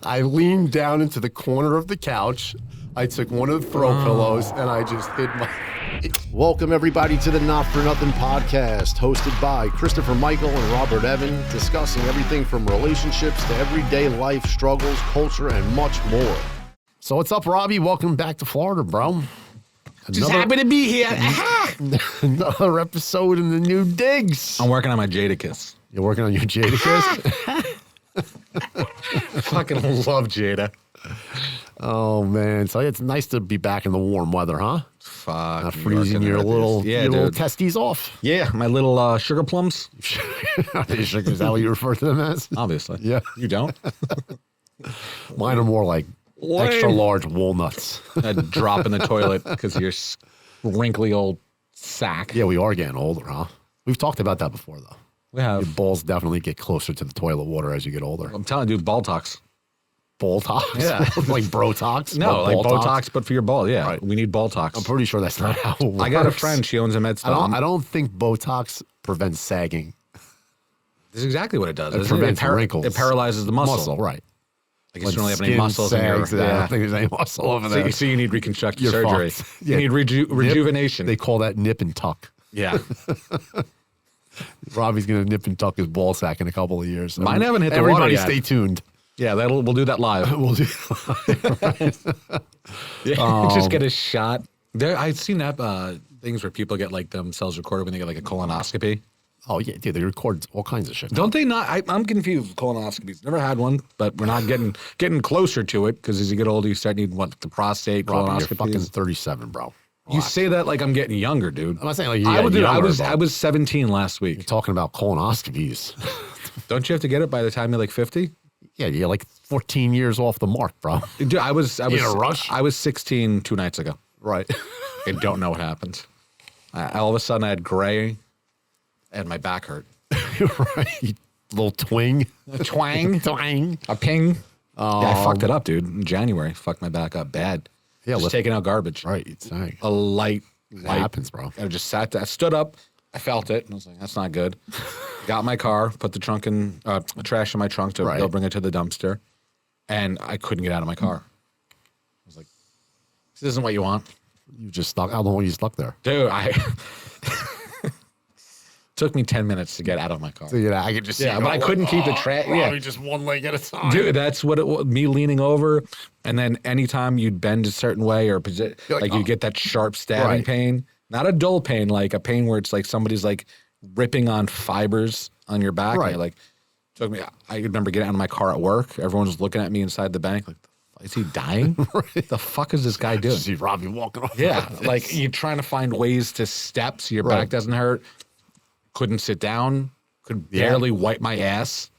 I leaned down into the corner of the couch. I took one of the throw pillows and I just hit my... Welcome, everybody, to the Not For Nothing podcast, hosted by Christopher Michael and Robert Evan, discussing everything from relationships to everyday life struggles, culture, and much more. So what's up, Robbie? Welcome back to Florida, bro. Just happy to be here. Another episode in the new digs. I'm working on my Jadakiss. You're working on your Jadakiss? Fucking love Jada. Oh, man. So it's nice to be back in the warm weather, huh? Fuck. Not freezing your little testes off. Yeah, my little sugar plums. Is that what you refer to them as? Obviously. Yeah. You don't? Mine are more like extra large walnuts. A drop in the toilet because you're wrinkly old sack. Yeah, we are getting older, huh? We've talked about that before, though. We have. Your balls definitely get closer to the toilet water as you get older. I'm telling you, dude, Botox. Botox? Yeah. Like Brotox? No, like Botox? Botox, but for your ball. Yeah, Right. We need Botox. I'm pretty sure that's not how it works. I got a friend. She owns a med spa. I don't think Botox prevents sagging. This is exactly what it does. It prevents wrinkles. It paralyzes the muscle. Right. Like you don't really have any muscles in your... I don't think there's any muscle over there. So you need reconstructive You're surgery. fucked. You need rejuvenation. They call that nip and tuck. Yeah. Robbie's going to nip and tuck his ball sack in a couple of years. So Mine haven't hit the water everybody yet. stay tuned. Yeah, we'll do that live. We'll do Yeah, just get a shot. I've seen that things where people get like themselves recorded when they get like a colonoscopy. Oh, yeah, dude, they record all kinds of shit. Don't they not? I'm confused with colonoscopies. Never had one, but we're not getting closer to it because as you get older, you start needing the prostate Robbie, you're colonoscopy. fucking 37, bro. You say that like I'm getting younger, dude. I'm not saying like you I got was younger, I was 17 last You're week. talking about colonoscopies. Don't you have to get it by the time you're like 50? Yeah, you're like 14 years off the mark, bro. Dude, I was in a rush? I was 16 2 nights ago. Right. I don't know what happened. All of a sudden, I had gray, and my back hurt. Right. Little twing. A twang, Twang. a ping. Yeah, I fucked it up, dude. In January, fucked my back up bad. Yeah, just taking out garbage. Right, it's saying. A light. It happens, bro. I just sat there. I stood up. I felt it, and I was like, "That's not good." Got my car, put the trunk in, trash in my trunk to go bring it to the dumpster, and I couldn't get out of my car. I was like, "This isn't what you want." You just stuck. How long were you stuck there? Dude, took me 10 minutes to get out of my car. So, I could just see. Yeah, but I couldn't keep the trash. Yeah, just one leg at a time. dude, that's what it was. Me leaning over, and then anytime you'd bend a certain way or like you get that sharp stabbing pain, not a dull pain, like a pain where it's like somebody's like ripping on fibers on your back. Right. And like, took me. I remember getting out of my car at work. Everyone was looking at me inside the bank, like, is he dying? What the fuck is this guy doing? See Robbie walking off. Yeah, like you're trying to find ways to step so your back doesn't hurt. Couldn't sit down. Could barely wipe my ass.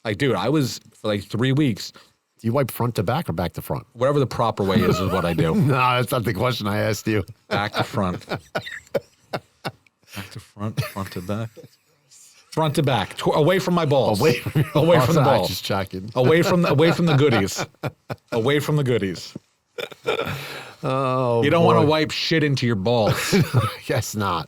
Like, dude, I was for like 3 weeks. Do you wipe front to back or back to front? Whatever the proper way is what I do. No, that's not the question I asked you. Back to front. Back to front. Front to back. Front to back. Away from my balls. Away from the balls. Just checking. Away from the goodies. Away from the goodies. Oh, you don't want to wipe shit into your balls. Guess not.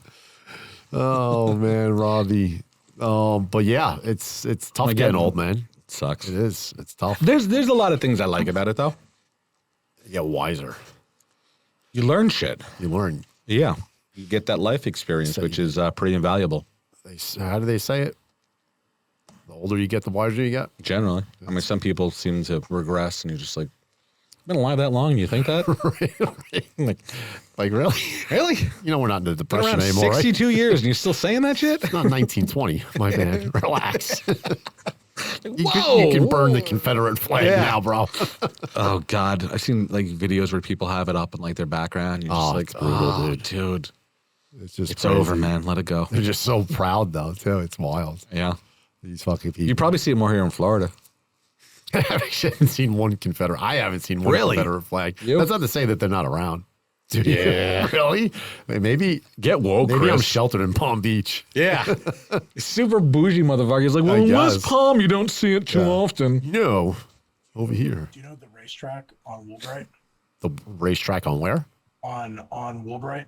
Oh man, Robbie. But yeah, it's tough getting old, man. It sucks. It is. It's tough. There's a lot of things I like about it though. You get wiser. You learn shit. You learn. Yeah. You get that life experience, which is pretty invaluable. How do they say it? The older you get, the wiser you get? Generally. I mean, some people seem to regress and you're just like, been alive that long, you think that? Like really? Really? You know we're not in the Been depression around anymore, 62 years and you're still saying that shit? It's not 1920, my man. Relax. Whoa! You can burn the Confederate flag now, bro. Oh, God. I've seen like videos where people have it up in like their background. You're just like, it's brutal, dude. It's just It's crazy. over, man. Let it go. They're just so proud, though, too. It's wild. Yeah. These fucking people. You probably see it more here in Florida. I haven't seen one Confederate. I haven't seen one Confederate flag. You? That's not to say that they're not around. Dude, yeah. Really? Maybe Get woke, maybe Chris. I'm sheltered in Palm Beach. Yeah. Super bougie motherfucker. He's like, well, in West Palm, you don't see it too often. No. Over here. Do you know the racetrack on Woolbright? The racetrack on where? On Woolbright?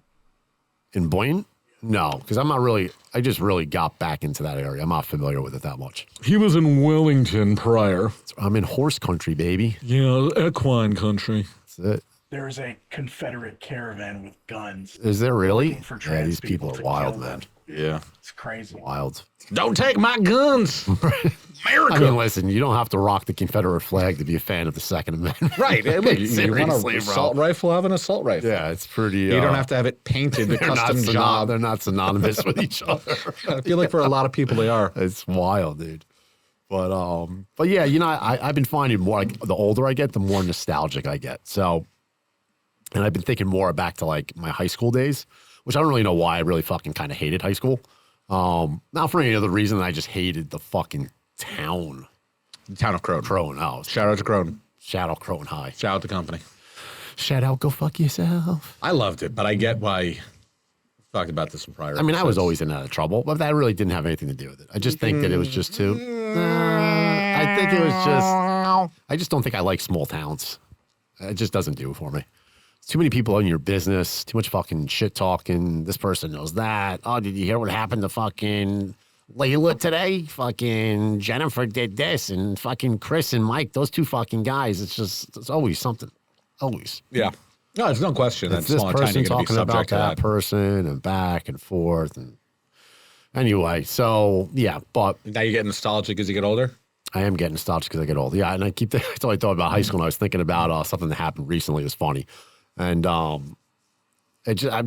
In Boynton? No, because I'm not really. I just really got back into that area. I'm not familiar with it that much. He was in Wellington prior. I'm in horse country, baby. Yeah, equine country. That's it. There is a Confederate caravan with guns. Is there really? For Yeah, trans these people are to wild, kill man. them. Yeah. It's crazy. Wild. Don't take my guns. America. I mean, listen, you don't have to rock the Confederate flag to be a fan of the Second Amendment. Right. Hey, look, you want Seriously, an bro. assault rifle? Have an assault rifle. Yeah, it's pretty. You don't have to have it painted, the custom job. They're not synonymous with each other. I feel like for a lot of people they are. It's wild, dude. But yeah, you know, I've been finding more, like, the older I get, the more nostalgic I get. So, and I've been thinking more back to like my high school days, which I don't really know why I really fucking kind of hated high school. Not for any other reason. I just hated the fucking town. The town of Croton. Croton. Oh, Shout out to Croton. shout out Croton High. Shout out the company. Shout out, go fuck yourself. I loved it, but I get why. We've talked about this in prior. I mean, I was episodes. always in and out of trouble, but that really didn't have anything to do with it. I just think that it was just too. I think it was just. I just don't think I like small towns. It just doesn't do it for me. Too many people in your business, too much fucking shit talking. This person knows that. Oh, did you hear what happened to fucking Layla today? Fucking Jennifer did this, and fucking Chris and Mike, those two fucking guys. It's always something. Always. Yeah. No, there's no question. It's That this small town, person you're gonna be talking about subject to that person and back and forth. And anyway, so yeah, but Now you get nostalgic as you get older. I am getting nostalgic because I get old. Yeah, and I keep. That's all I thought about high school. And I was thinking about something that happened recently. It was funny, and I'm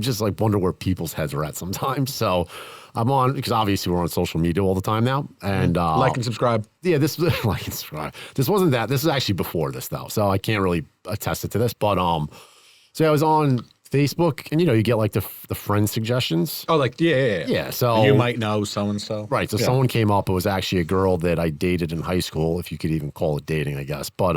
just like wonder where people's heads are at sometimes. So I'm on because obviously we're on social media all the time now, and Like and subscribe. yeah, this like and subscribe. This wasn't that. This is actually before this though, so I can't really attest it to this. But so I was on Facebook, and you know, you get like the friend suggestions. Oh, like yeah. Yeah, so You might know so and so. right. So Yeah. someone came up. It was actually a girl that I dated in high school, if you could even call it dating, I guess. But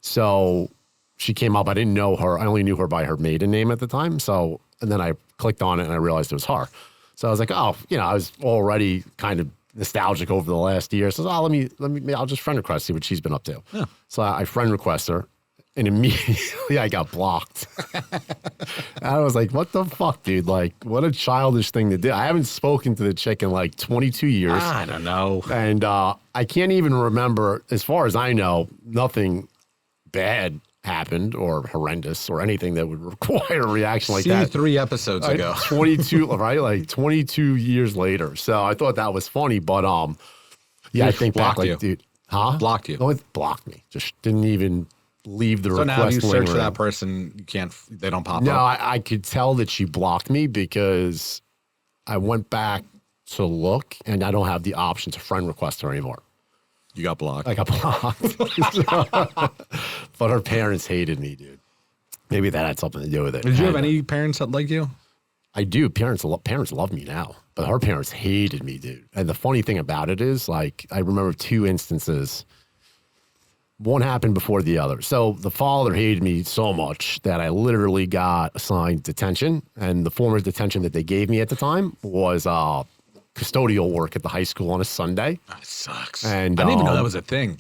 so she came up. I didn't know her. I only knew her by her maiden name at the time. So and then I clicked on it and I realized it was her. So I was like, oh, you know, I was already kind of nostalgic over the last year. So oh, let me, I'll just friend request, see what she's been up to. Yeah. So I friend request her. And immediately I got blocked. And I was like, what the fuck, dude? Like, what a childish thing to do. I haven't spoken to the chick in like 22 years. I don't know. And I can't even remember, as far as I know, nothing bad happened or horrendous or anything that would require a reaction like See that. 3 episodes Right? ago. 22, right? Like 22 years later. So I thought that was funny, but yeah, I think back, blocked like, you. dude, huh? Blocked you. No, it blocked me. Just didn't even leave the So request now if you search for lingering. that person, you can't. They don't pop No, up. I could tell that she blocked me because I went back to look and I don't have the option to friend request her anymore. You got blocked. I got blocked. But her parents hated me, dude. Maybe that had something to do with it. Did you have And any parents that liked you? I do. Parents love me now, but her parents hated me, dude. And the funny thing about it is, like, I remember 2 instances. One happened before the other. So the father hated me so much that I literally got assigned detention. And the form of detention that they gave me at the time was custodial work at the high school on a Sunday. That sucks. And, I didn't even know that was a thing.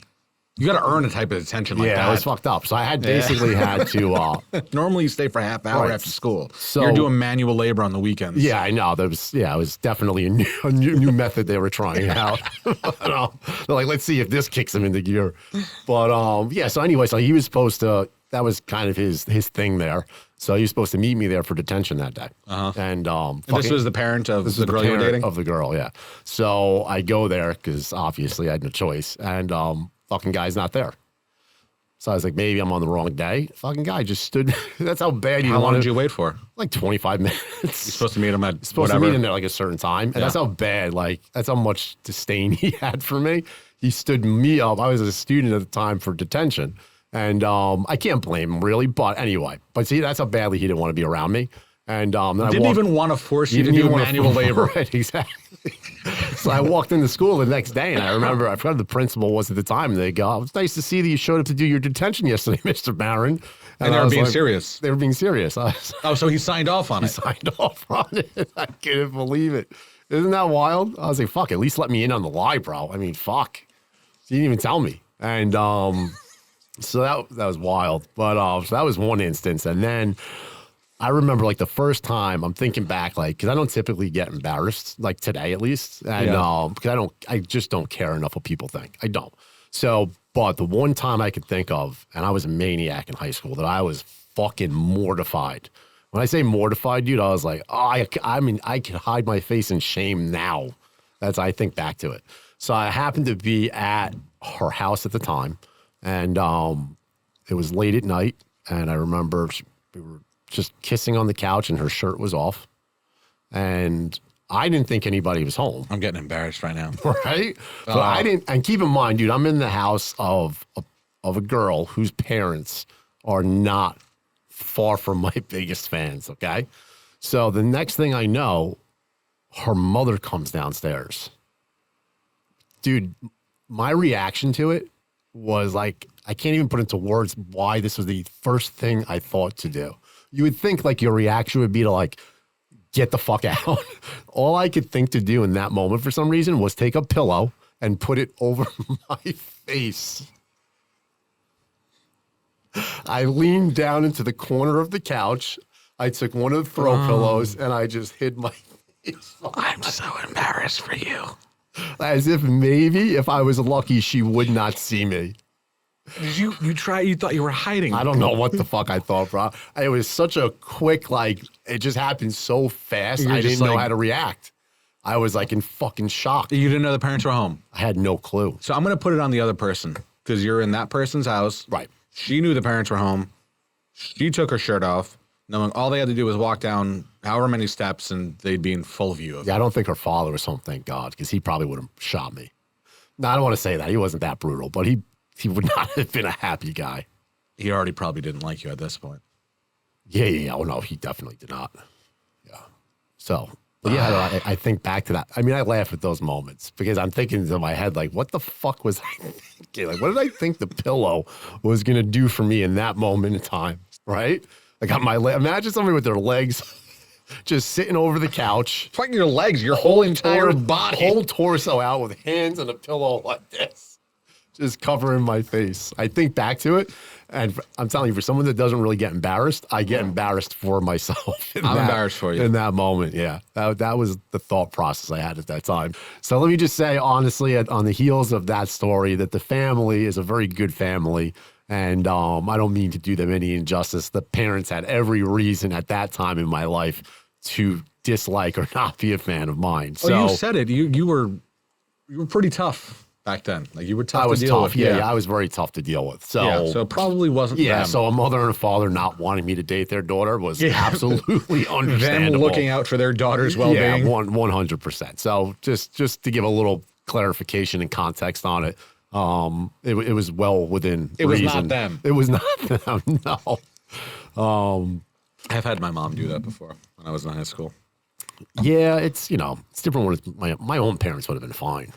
You got to earn a type of attention like Yeah, that. it was fucked up. So I had basically had to. Normally, you stay for a half hour Right. after school. So- You're doing manual labor on the weekends. Yeah, I know. There was, it was definitely a new method they were trying out. They're like, let's see if this kicks him into gear. But yeah, so anyway, so he was supposed to, that was kind of his thing there. So he was supposed to meet me there for detention that day. And this was the parent of this the is girl you were parent dating? of the girl, yeah. So I go there because obviously I had no choice. And fucking guy's not there. So I was like, maybe I'm on the wrong day. Fucking guy just stood. That's how bad you How long want did you wait for? Like 25 minutes. You're supposed to meet him at Supposed whatever. to meet him at like a certain time. And that's how bad, like, that's how much disdain he had for me. He stood me up. I was a student at the time for detention. And I can't blame him really. But anyway, but see, that's how badly he didn't want to be around me. And then I Didn't walked, even want to force you to didn't do even wanna- manual labor. Right, exactly. So I walked into school the next day, and I remember, I forgot who the principal was at the time. And they go, "It's nice to see that you showed up to do your detention yesterday, Mr. Barron." And they I were was being like- serious. They were being serious. I was, Oh, so he signed off on he it. signed off on it. I couldn't believe it. Isn't that wild? I was like, fuck, at least let me in on the lie, bro. I mean, fuck. He didn't even tell me. And so that was wild. But so that was one instance. And then I remember like the first time I'm thinking back, like, because I don't typically get embarrassed, like today at least. And because I just don't care enough what people think. I don't. So, but the one time I could think of, and I was a maniac in high school, that I was fucking mortified. When I say mortified, dude, I was like, oh, I mean, I could hide my face in shame now. I think back to it. So I happened to be at her house at the time, and it was late at night, and I remember we were just kissing on the couch, and her shirt was off, and I didn't think anybody was home. I'm getting embarrassed right now. Right? But I didn't, and keep in mind, dude, I'm in the house of a girl whose parents are not far from my biggest fans, okay? So the next thing I know, her mother comes downstairs. Dude, my reaction to it was like, I can't even put into words why this was the first thing I thought to do. You would think like your reaction would be to like, get the fuck out. All I could think to do in that moment for some reason was take a pillow and put it over my face. I leaned down into the corner of the couch. I took one of the throw pillows and I just hid my face. I'm so embarrassed for you. As if maybe if I was lucky, she would not see me. Did you thought you were hiding? I don't know what the fuck I thought, bro. It was such a quick, like, it just happened so fast. I didn't know how to react. I was like in fucking shock. You didn't know the parents were home? I had no clue. So I'm going to put it on the other person because you're in that person's house. Right. She knew the parents were home. She took her shirt off, knowing all they had to do was walk down however many steps and they'd be in full view of I don't think her father was home, thank God, because he probably would have shot me. No, I don't want to say that. He wasn't that brutal, but he would not have been a happy guy. He already probably didn't like you at this point. Yeah. Oh, no, he definitely did not. Yeah. So, but yeah, I think back to that. I mean, I laugh at those moments because I'm thinking in my head, like, what the fuck was I thinking? Like, what did I think the pillow was going to do for me in that moment in time, right? I got my imagine somebody with their legs just sitting over the couch. It's like your legs, your whole entire body. Whole torso out with hands and a pillow like this. Just covering my face. I think back to it, and I'm telling you, for someone that doesn't really get embarrassed, I get embarrassed for myself. I'm embarrassed for you. In that moment, yeah. That was the thought process I had at that time. So let me just say, honestly, on the heels of that story, that the family is a very good family, and I don't mean to do them any injustice. The parents had every reason at that time in my life to dislike or not be a fan of mine. So you said it. You were pretty tough back then. Like you were tough I was to deal tough. with. Yeah, I was very tough to deal with. So it probably wasn't them. So a mother and a father not wanting me to date their daughter was absolutely understandable. Them looking out for their daughter's well-being. Yeah, 100%. So just to give a little clarification and context on it, it was well within It was reason. not them. It was not them, no. I've had my mom do that before when I was in high school. Yeah, it's different when it's my own parents would have been fine,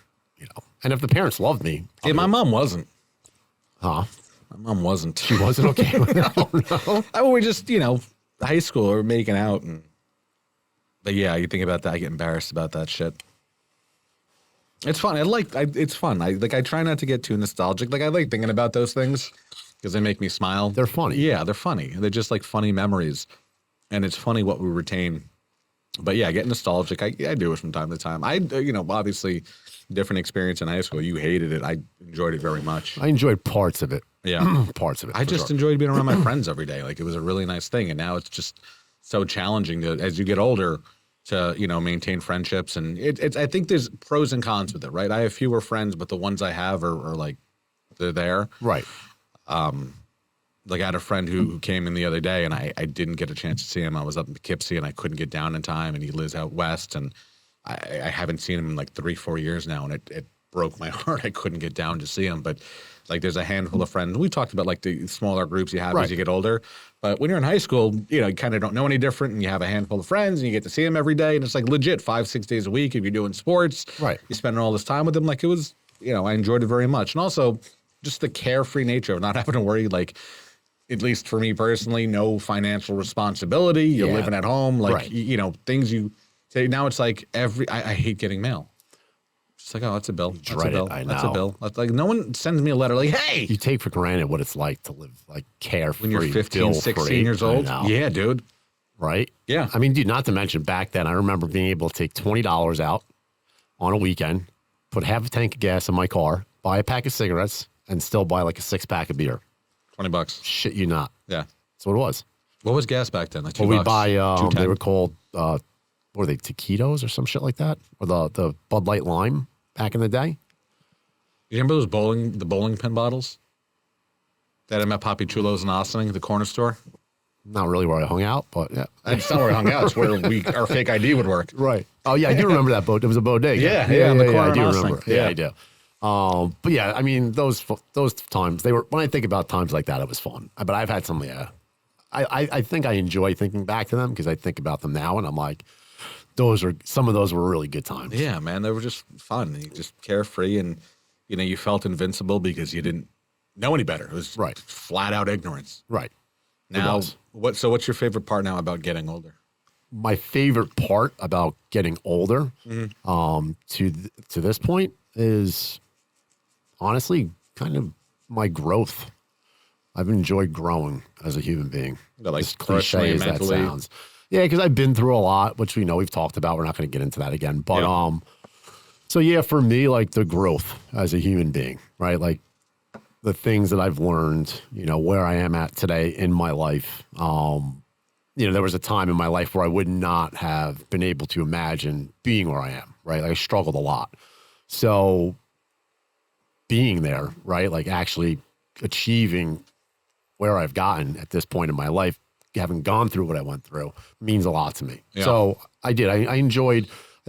And if the parents loved me. Yeah, my mom wasn't. Huh? My mom wasn't. She wasn't okay with it? No. I mean, we just, high school or making out. But yeah, you think about that, I get embarrassed about that shit. It's fun. It's fun. I try not to get too nostalgic. Like I like thinking about those things because they make me smile. They're funny. Yeah, they're funny. They're just like funny memories. And it's funny what we retain. But yeah, get nostalgic. I do it from time to time. Obviously different experience in high school. You hated it. I enjoyed it very much. I enjoyed parts of it. Yeah. Parts of it. I just enjoyed being around my friends every day. Like it was a really nice thing. And now it's just so challenging as you get older to, maintain friendships. And I think there's pros and cons with it, right? I have fewer friends, but the ones I have are like, they're there. Right. Like I had a friend who came in the other day and I didn't get a chance to see him. I was up in Poughkeepsie and I couldn't get down in time and he lives out west and I haven't seen him in like 3-4 years now and it broke my heart. I couldn't get down to see him. But like there's a handful of friends. We talked about like the smaller groups you have as you get older. But when you're in high school, you kind of don't know any different and you have a handful of friends and you get to see them every day and it's like legit 5-6 days a week if you're doing sports. Right. You're spending all this time with them. Like it was, I enjoyed it very much. And also just the carefree nature of not having to worry like, at least for me personally, no financial responsibility. You're living at home, like, things you say. Now it's like I hate getting mail. It's like, oh, that's a bill. That's a bill. That's a bill. That's like, no one sends me a letter like, hey. You take for granted what it's like to live like carefree. When you're 15, 16 years old. Yeah, dude. right? Yeah. I mean, dude, not to mention back then, I remember being able to take $20 out on a weekend, put half a tank of gas in my car, buy a pack of cigarettes, and still buy like a 6-pack of beer. $20. Shit you not. Yeah. That's what it was. What was gas back then? Like $2? Well, we buy, they $2.10? were called, what were they, taquitos or some shit like that? Or the Bud Light Lime back in the day? You remember the bowling pin bottles? That I'm at Papi Chulo's in Ossining, the corner store? Not really where I hung out, but yeah. It's not where I hung out. It's where our fake ID would work. Right. Oh, yeah, I do remember that boat. There was a bodega. Yeah, on the corner I do in remember. Ossining. Yeah, I do. But yeah, I mean, those times, they were, when I think about times like that, it was fun. But I've had some, I think I enjoy thinking back to them because I think about them now and I'm like, some of those were really good times. Yeah, man, they were just fun. You just carefree and, you felt invincible because you didn't know any better. It was Right. flat out ignorance. Right. Now, was. what's your favorite part now about getting older? My favorite part about getting older to this point is honestly kind of my growth. I've enjoyed growing as a human being. Like as cliche personally, as that mentally? sounds. Yeah, because I've been through a lot, which we've talked about. We're not going to get into that again. But so yeah, for me, like the growth as a human being, right? Like the things that I've learned, where I am at today in my life. There was a time in my life where I would not have been able to imagine being where I am, right? Like I struggled a lot. So being there, right? Like actually achieving where I've gotten at this point in my life, having gone through what I went through, means a lot to me. Yeah. So I did. I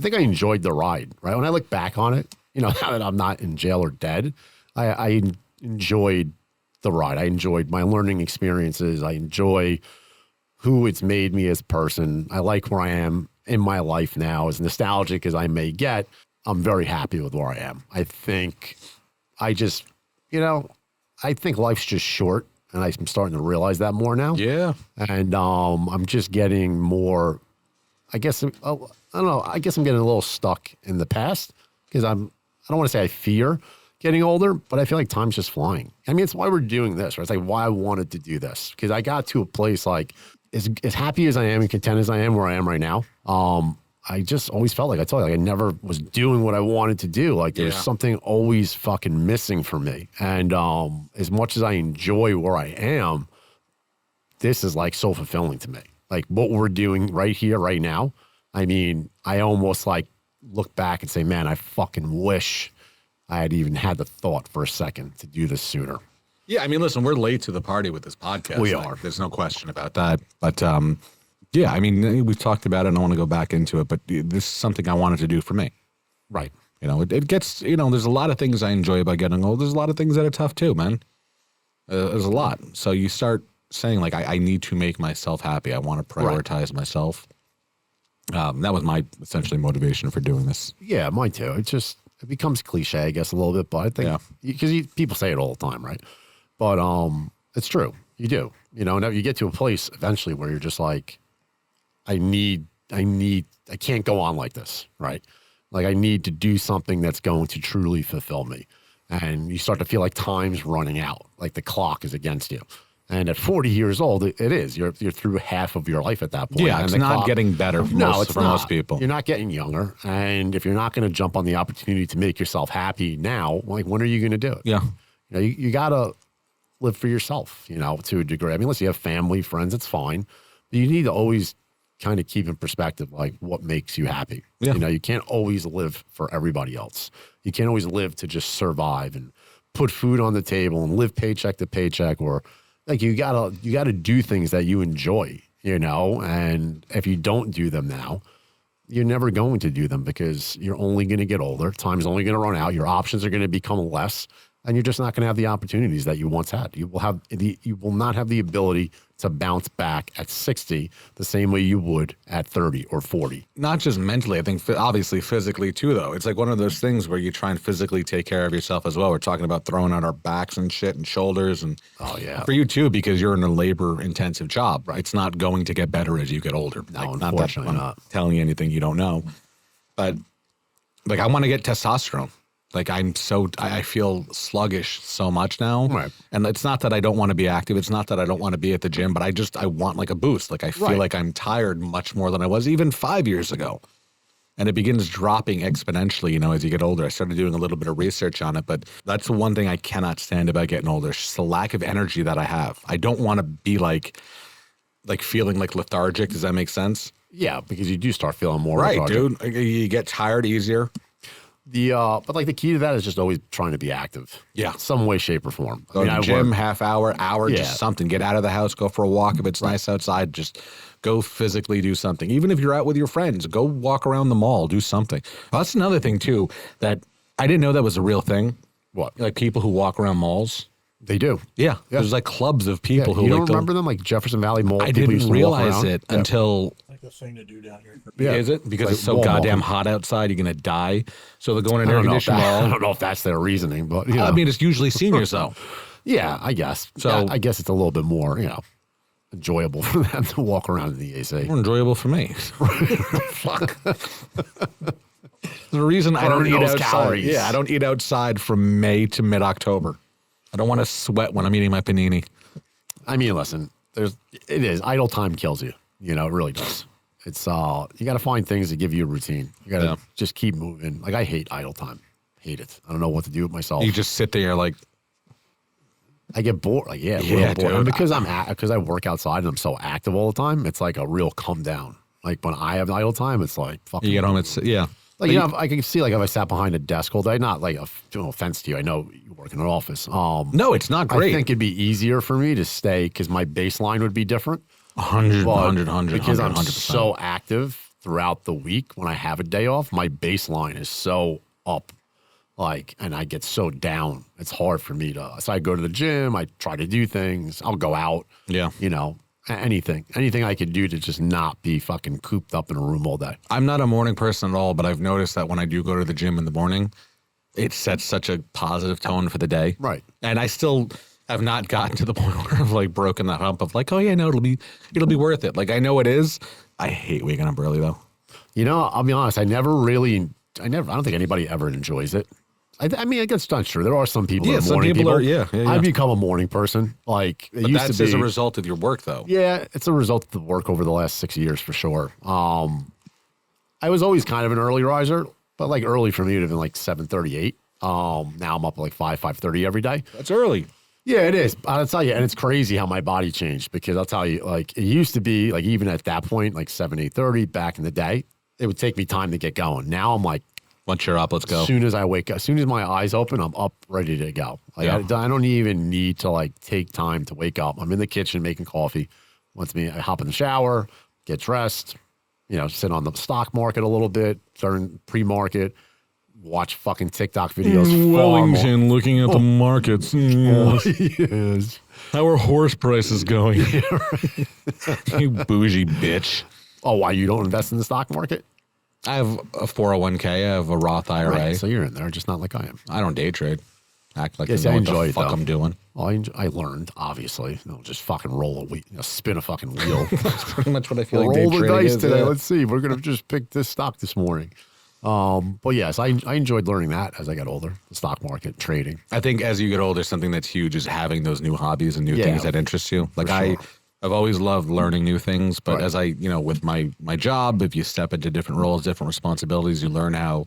think I enjoyed the ride, right? When I look back on it, now that I'm not in jail or dead, I enjoyed the ride. I enjoyed my learning experiences. I enjoy who it's made me as a person. I like where I am in my life now. As nostalgic as I may get, I'm very happy with where I am. I think I think life's just short, and I'm starting to realize that more now. Yeah. And I'm just getting more, I guess, I don't know, I guess I'm getting a little stuck in the past because I don't want to say I fear getting older, but I feel like time's just flying. I mean, it's why we're doing this, right? It's like why I wanted to do this because I got to a place like as happy as I am and content as I am where I am right now. I just always felt like I never was doing what I wanted to do. Like there's something always fucking missing for me. And as much as I enjoy where I am, this is like so fulfilling to me. Like what we're doing right here, right now. I mean, I almost like look back and say, man, I fucking wish I had even had the thought for a second to do this sooner. Yeah, I mean, listen, we're late to the party with this podcast. We are. There's no question about that. But yeah, I mean, we've talked about it and I want to go back into it, but this is something I wanted to do for me. Right. It gets, there's a lot of things I enjoy about getting old. There's a lot of things that are tough too, man. There's a lot. So you start saying like, I need to make myself happy. I want to prioritize myself. That was my essentially motivation for doing this. Yeah, mine too. It becomes cliche, I guess, a little bit, but I think because people say it all the time, right? But it's true. You do. Now you get to a place eventually where you're just like, I can't go on like this, right? Like I need to do something that's going to truly fulfill me. And you start to feel like time's running out, like the clock is against you. And at 40 years old, it is. You're through half of your life at that point. Yeah, it's not getting better for most people. You're not getting younger. And if you're not going to jump on the opportunity to make yourself happy now, like when are you going to do it? Yeah. You got to live for yourself, to a degree. I mean, unless you have family, friends, it's fine. But you need to always kind of keep in perspective, like what makes you happy. Yeah. You can't always live for everybody else. You can't always live to just survive and put food on the table and live paycheck to paycheck, or like you gotta do things that you enjoy, and if you don't do them now, you're never going to do them because you're only going to get older. Time's only going to run out. Your options are going to become less. And you're just not going to have the opportunities that you once had. You will not have the ability to bounce back at 60 the same way you would at 30 or 40. Not just mentally, I think obviously physically too, though. It's like one of those things where you try and physically take care of yourself as well. We're talking about throwing out our backs and shit and shoulders. And oh, yeah. For you too, because you're in a labor-intensive job. Right? It's not going to get better as you get older. No, unfortunately not telling you anything you don't know. But like I want to get testosterone. Like I feel sluggish so much now. Right. And it's not that I don't want to be active. It's not that I don't want to be at the gym, but I want like a boost. Like I feel like I'm tired much more than I was even 5 years ago. And it begins dropping exponentially, as you get older. I started doing a little bit of research on it, but that's the one thing I cannot stand about getting older. It's just the lack of energy that I have. I don't want to be like feeling like lethargic. Does that make sense? Yeah, because you do start feeling more right, lethargic. dude. You get tired easier. But like the key to that is just always trying to be active. Yeah. Some way, shape, or form. Go to the gym, work. half hour, just something. Get out of the house, go for a walk. If it's nice outside, just go physically do something. Even if you're out with your friends, go walk around the mall, do something. Well, that's another thing too, that I didn't know that was a real thing. What? Like people who walk around malls. They do. Yeah. There's like clubs of people who you like don't remember them, like Jefferson Valley Mall? I people used didn't to walk realize around? it until Like the thing to do down here. Yeah. Is it? Because Like it's so wall goddamn walking. hot outside, you're going to die. So they're going in I air don't know if conditioned that- I mall. don't know if that's their reasoning, but I mean, it's usually seniors though. yeah, I guess. So- So I guess it's a little bit more, enjoyable for them to walk around in the AC. More enjoyable for me. Fuck. The reason I don't Burn eat those outside. calories. Yeah, I don't eat outside from May to mid-October. I don't want to sweat when I'm eating my panini. I mean, listen, it is idle time kills you. It really does. It's you got to find things that give you a routine. You got to just keep moving. Like I hate idle time. Hate it. I don't know what to do with myself. You just sit there like, I get bored. Like Yeah, real bored. dude. And because because I work outside and I'm so active all the time, it's like a real come down. Like when I have idle time, it's like fucking. you get home, it's, yeah. Like I can see like if I sat behind a desk all day, not like no offense to you. I know you work in an office. No, it's not great. I think it'd be easier for me to stay because my baseline would be different. 100, But 100, because I'm 100%. so active throughout the week, when I have a day off, my baseline is so up, and I get so down. It's hard for me to. So I go to the gym. I try to do things. I'll go out. Yeah. Anything I could do to just not be fucking cooped up in a room all day. I'm not a morning person at all, but I've noticed that when I do go to the gym in the morning, it sets such a positive tone for the day. Right. And I still have not gotten to the point where I've like broken that hump of like, oh yeah, no, it'll be worth it. Like I know it is. I hate waking up early though. I'll be honest. I don't think anybody ever enjoys it. I mean, I guess that's true. There are some people. Yeah, that are some morning people are- people. yeah. I've become a morning person. Like it But used that's to be as a result of your work though. Yeah, it's a result of the work over the last 6 years for sure. I was always kind of an early riser, but like early for me would have been like 7:38. Now I'm up at like 5:30 every day. That's early. Yeah, it is. I'll tell you, and it's crazy how my body changed because I'll tell you, like it used to be like even at that point, like 7, 8:30 back in the day, it would take me time to get going. Now I'm like, Once you're up, let's go. as soon as I wake up, as soon as my eyes open, I'm up ready to go. Like Yeah. I don't even need to like take time to wake up. I'm in the kitchen making coffee. I hop in the shower, get dressed, sit on the stock market a little bit, during pre-market, watch fucking TikTok videos. Wellington, looking at the markets. Yes. How are horse prices going? You bougie bitch. Oh, why you don't invest in the stock market? I have a 401k. I have a Roth IRA. Right, so you're in there, just not like I am. I don't day trade. Act like Yes, I I know enjoy what the it, fuck though. I'm doing. Well, I learned, obviously. Just fucking roll a wheel, spin a fucking wheel. That's pretty much what I feel like Roll day the trading dice is, today. yeah. Let's see. We're gonna just pick this stock this morning. But yes, I enjoyed learning that as I got older. The stock market, trading. I think as you get older, something that's huge is having those new hobbies and new Yeah, things that interest you. Like for sure. I've always loved learning new things, but Right. as I, with my job, if you step into different roles, different responsibilities, you learn how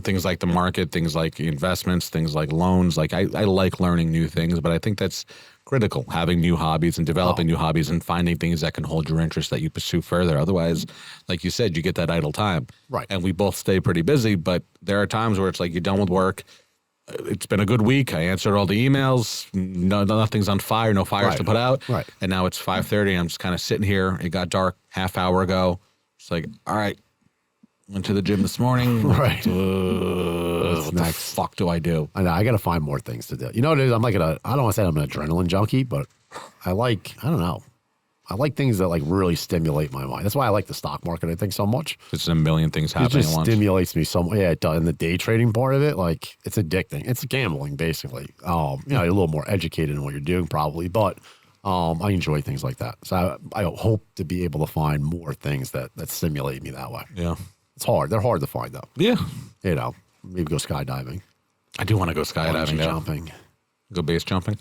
things like the market, things like investments, things like loans. Like I like learning new things, but I think that's critical, having new hobbies and developing new hobbies and finding things that can hold your interest that you pursue further. Otherwise, like you said, you get that idle time. Right. And we both stay pretty busy, but there are times where it's like you're done with work. It's been a good week. I answered all the emails. Nothing's on fire. No fires Right. to put out. Right. And now it's 5:30. I'm just kind of sitting here. It got dark half hour ago. It's like, all right. Went to the gym this morning. Right. What the next? fuck do I do? I know, I got to find more things to do. You know what it is? I'm like I don't want to say I'm an adrenaline junkie, but I don't know. I like things that like really stimulate my mind. That's why I like the stock market, I think, so much. It's a million things It happening just at once. stimulates me so much. Yeah, it does. And the day trading part of it, like it's addicting. It's gambling, basically. You're a little more educated in what you're doing probably, but I enjoy things like that. So I hope to be able to find more things that stimulate me that way. Yeah. It's hard. They're hard to find though. Yeah. Maybe go skydiving. I do want to go skydiving. Bungee Now. jumping. Go base jumping.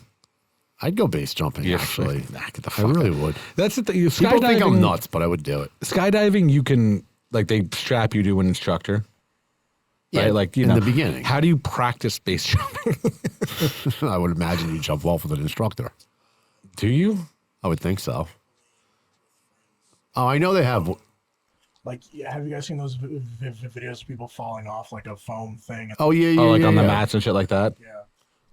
I'd go base jumping, actually. Nah, get the I fuck really out. would. That's the thing. People think I'm Skydiving- nuts, but I would do it. Skydiving, you can, like, they strap you to an instructor. Yeah, Right? Like, you in know, the beginning. How do you practice base jumping? I would imagine you jump off with an instructor. Do you? I would think so. Oh, I know they have. Like, have you guys seen those videos of people falling off like a foam thing? Oh, yeah, yeah. Oh, like yeah, on the yeah. mats and shit like that? Yeah,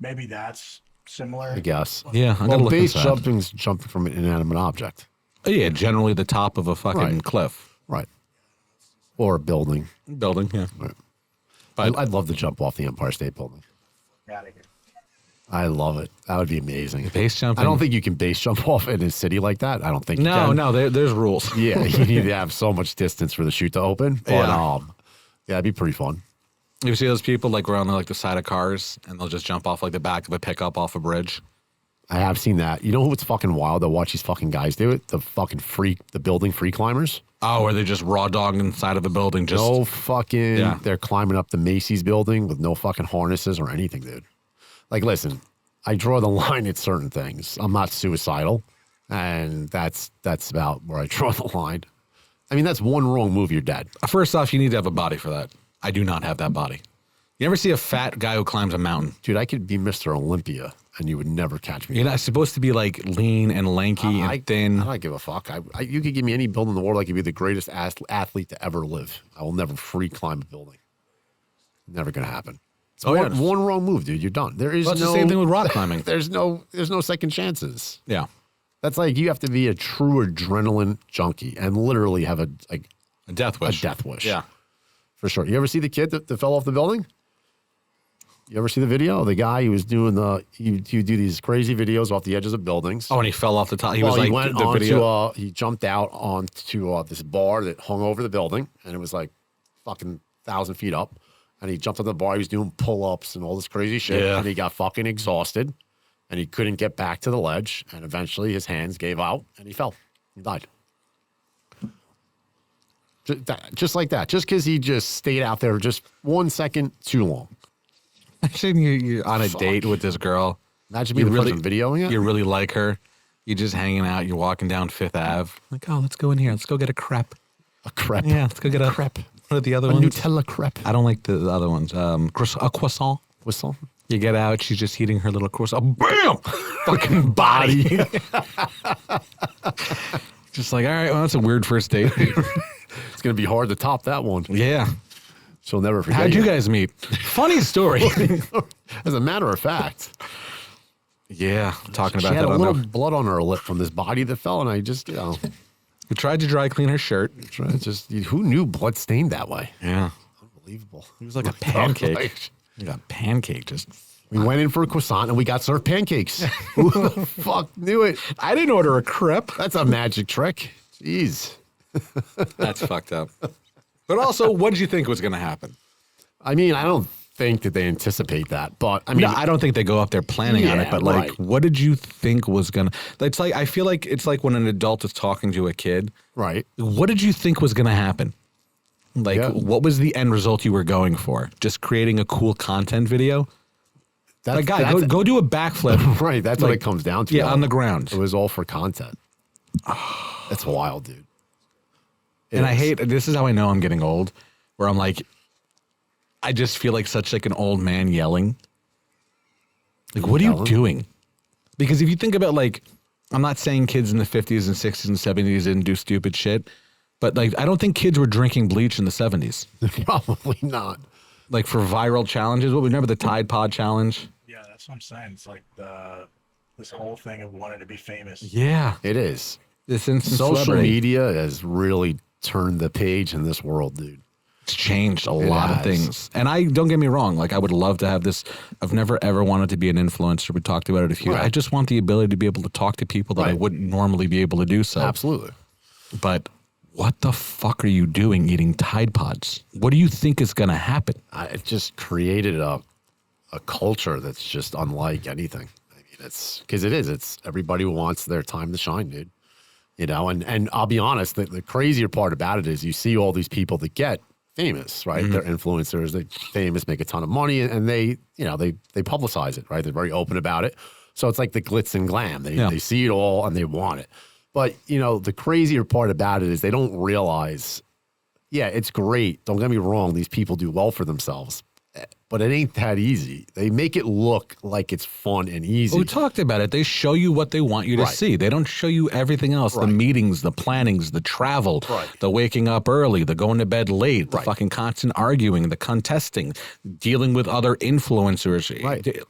maybe that's similar. I guess. Yeah, I'm gonna Well, look base into that. jumping's jumping from an inanimate object. Oh, yeah, generally the top of a fucking Right. cliff. Right. Or a building. Building, yeah. Right. But I'd love to jump off the Empire State Building. Outta here. I love it. That would be amazing. base jumping. I don't think you can base jump off in a city like that. I don't think you No, can. no, there's rules. Yeah, you need to have so much distance for the chute to open. But yeah, it'd be pretty fun. You see those people like around like the side of cars and they'll just jump off like the back of a pickup off a bridge? I have seen that. You know what's fucking wild to watch these fucking guys do it? The fucking the building free climbers. Oh, or they just raw dog inside of a building. Just No fucking, Yeah. they're climbing up the Macy's building with no fucking harnesses or anything, dude. Like, listen, I draw the line at certain things. I'm not suicidal, and that's about where I draw the line. I mean, that's one wrong move, you're dead. First off, you need to have a body for that. I do not have that body. You ever see a fat guy who climbs a mountain? Dude, I could be Mr. Olympia, and you would never catch me. You're not supposed to be like lean and lanky and thin. I don't give a fuck. You could give me any building in the world. I could be the greatest athlete to ever live. I will never free climb a building. Never gonna happen. It's one wrong move, dude. You're done. There is Well, it's no the same thing with rock climbing. There's no second chances. Yeah. That's like you have to be a true adrenaline junkie and literally have a death wish. death wish. Yeah. For sure. You ever see the kid that fell off the building? You ever see the video? The guy who was doing he do these crazy videos off the edges of buildings. Oh, and he fell off the top. He Well, was like he went the onto video. he jumped out onto this bar that hung over the building, and it was like fucking 1,000 feet up. And he jumped on the bar. He was doing pull-ups and all this crazy shit. Yeah. And he got fucking exhausted, and he couldn't get back to the ledge. And eventually, his hands gave out, and he fell. He died. Just like that. Just because he just stayed out there just 1 second too long. Imagine you're on a date with this girl. Imagine me the person videoing it. You really like her. You're just hanging out. You're walking down Fifth Ave. Like, oh, let's go in here. Let's go get a crepe. A crepe. Yeah, let's go get a crepe. What are the other A ones? Nutella crepe. I don't like the other ones. A croissant. Whistle. You get out. She's just eating her little croissant. Bam! Fucking body. Just like, all right, well, that's a weird first date. It's going to be hard to top that one. Yeah. She'll never forget. How'd you guys meet? Funny story. As a matter of fact, Yeah, talking she about had that a on little there. blood on her lip from this body that fell, and I just, We tried to dry clean her shirt. who knew blood stained that way? Yeah. Unbelievable. It was like a pancake. Like a pancake just. We went in for a croissant and we got served pancakes. Who the fuck knew it? I didn't order a crepe. That's a magic trick. Jeez. That's fucked up. But also, what did you think was going to happen? I mean, I don't think that they anticipate that, but I mean, No, I don't think they go up there planning on it. Yeah, But like, right. what did you think was going to? It's like I feel like it's like when an adult is talking to a kid. right. What did you think was going to happen? Like, Yeah. what was the end result you were going for? Just creating a cool content video? Like, guy, go do a backflip. Right. That's what like, it comes down to. Yeah, though. on the ground. It was all for content. That's wild, dude. And I hate, this is how I know I'm getting old, where I'm like, I just feel like such like an old man yelling. Like, what are you Yelling? doing? Because if you think about like, I'm not saying kids in the 50s and 60s and 70s didn't do stupid shit, but like, I don't think kids were drinking bleach in the 70s. Probably not. Like for viral challenges. What, remember the Tide Pod challenge? Yeah, that's what I'm saying. It's like this whole thing of wanting to be famous. Yeah. It is. This instant Social celebrity. media has really turned the page in this world, dude. It's changed a lot of has. things. And I don't get me wrong, like I would love to have this. I've never ever wanted to be an influencer. We talked about it a few. Right. I just want the ability to be able to talk to people that I Right. wouldn't normally be able to do so. Absolutely. But what the fuck are you doing eating Tide Pods? What do you think is going to happen? It just created a culture that's just unlike anything. I mean, it's because it's everybody wants their time to shine, dude. You know, and I'll be honest, the crazier part about it is you see all these people that get famous, right? They're influencers, they're famous, make a ton of money, and they publicize it, right? They're very open about it. So it's like the glitz and glam. They see it all and they want it. But, the crazier part about it is they don't realize, yeah, it's great. Don't get me wrong. These people do well for themselves. But it ain't that easy. They make it look like it's fun and easy. We talked about it. They show you what they want you to see. They don't show you everything else. The meetings, the plannings, the travel, the waking up early, the going to bed late, the fucking constant arguing, the contesting, dealing with other influencers. Right.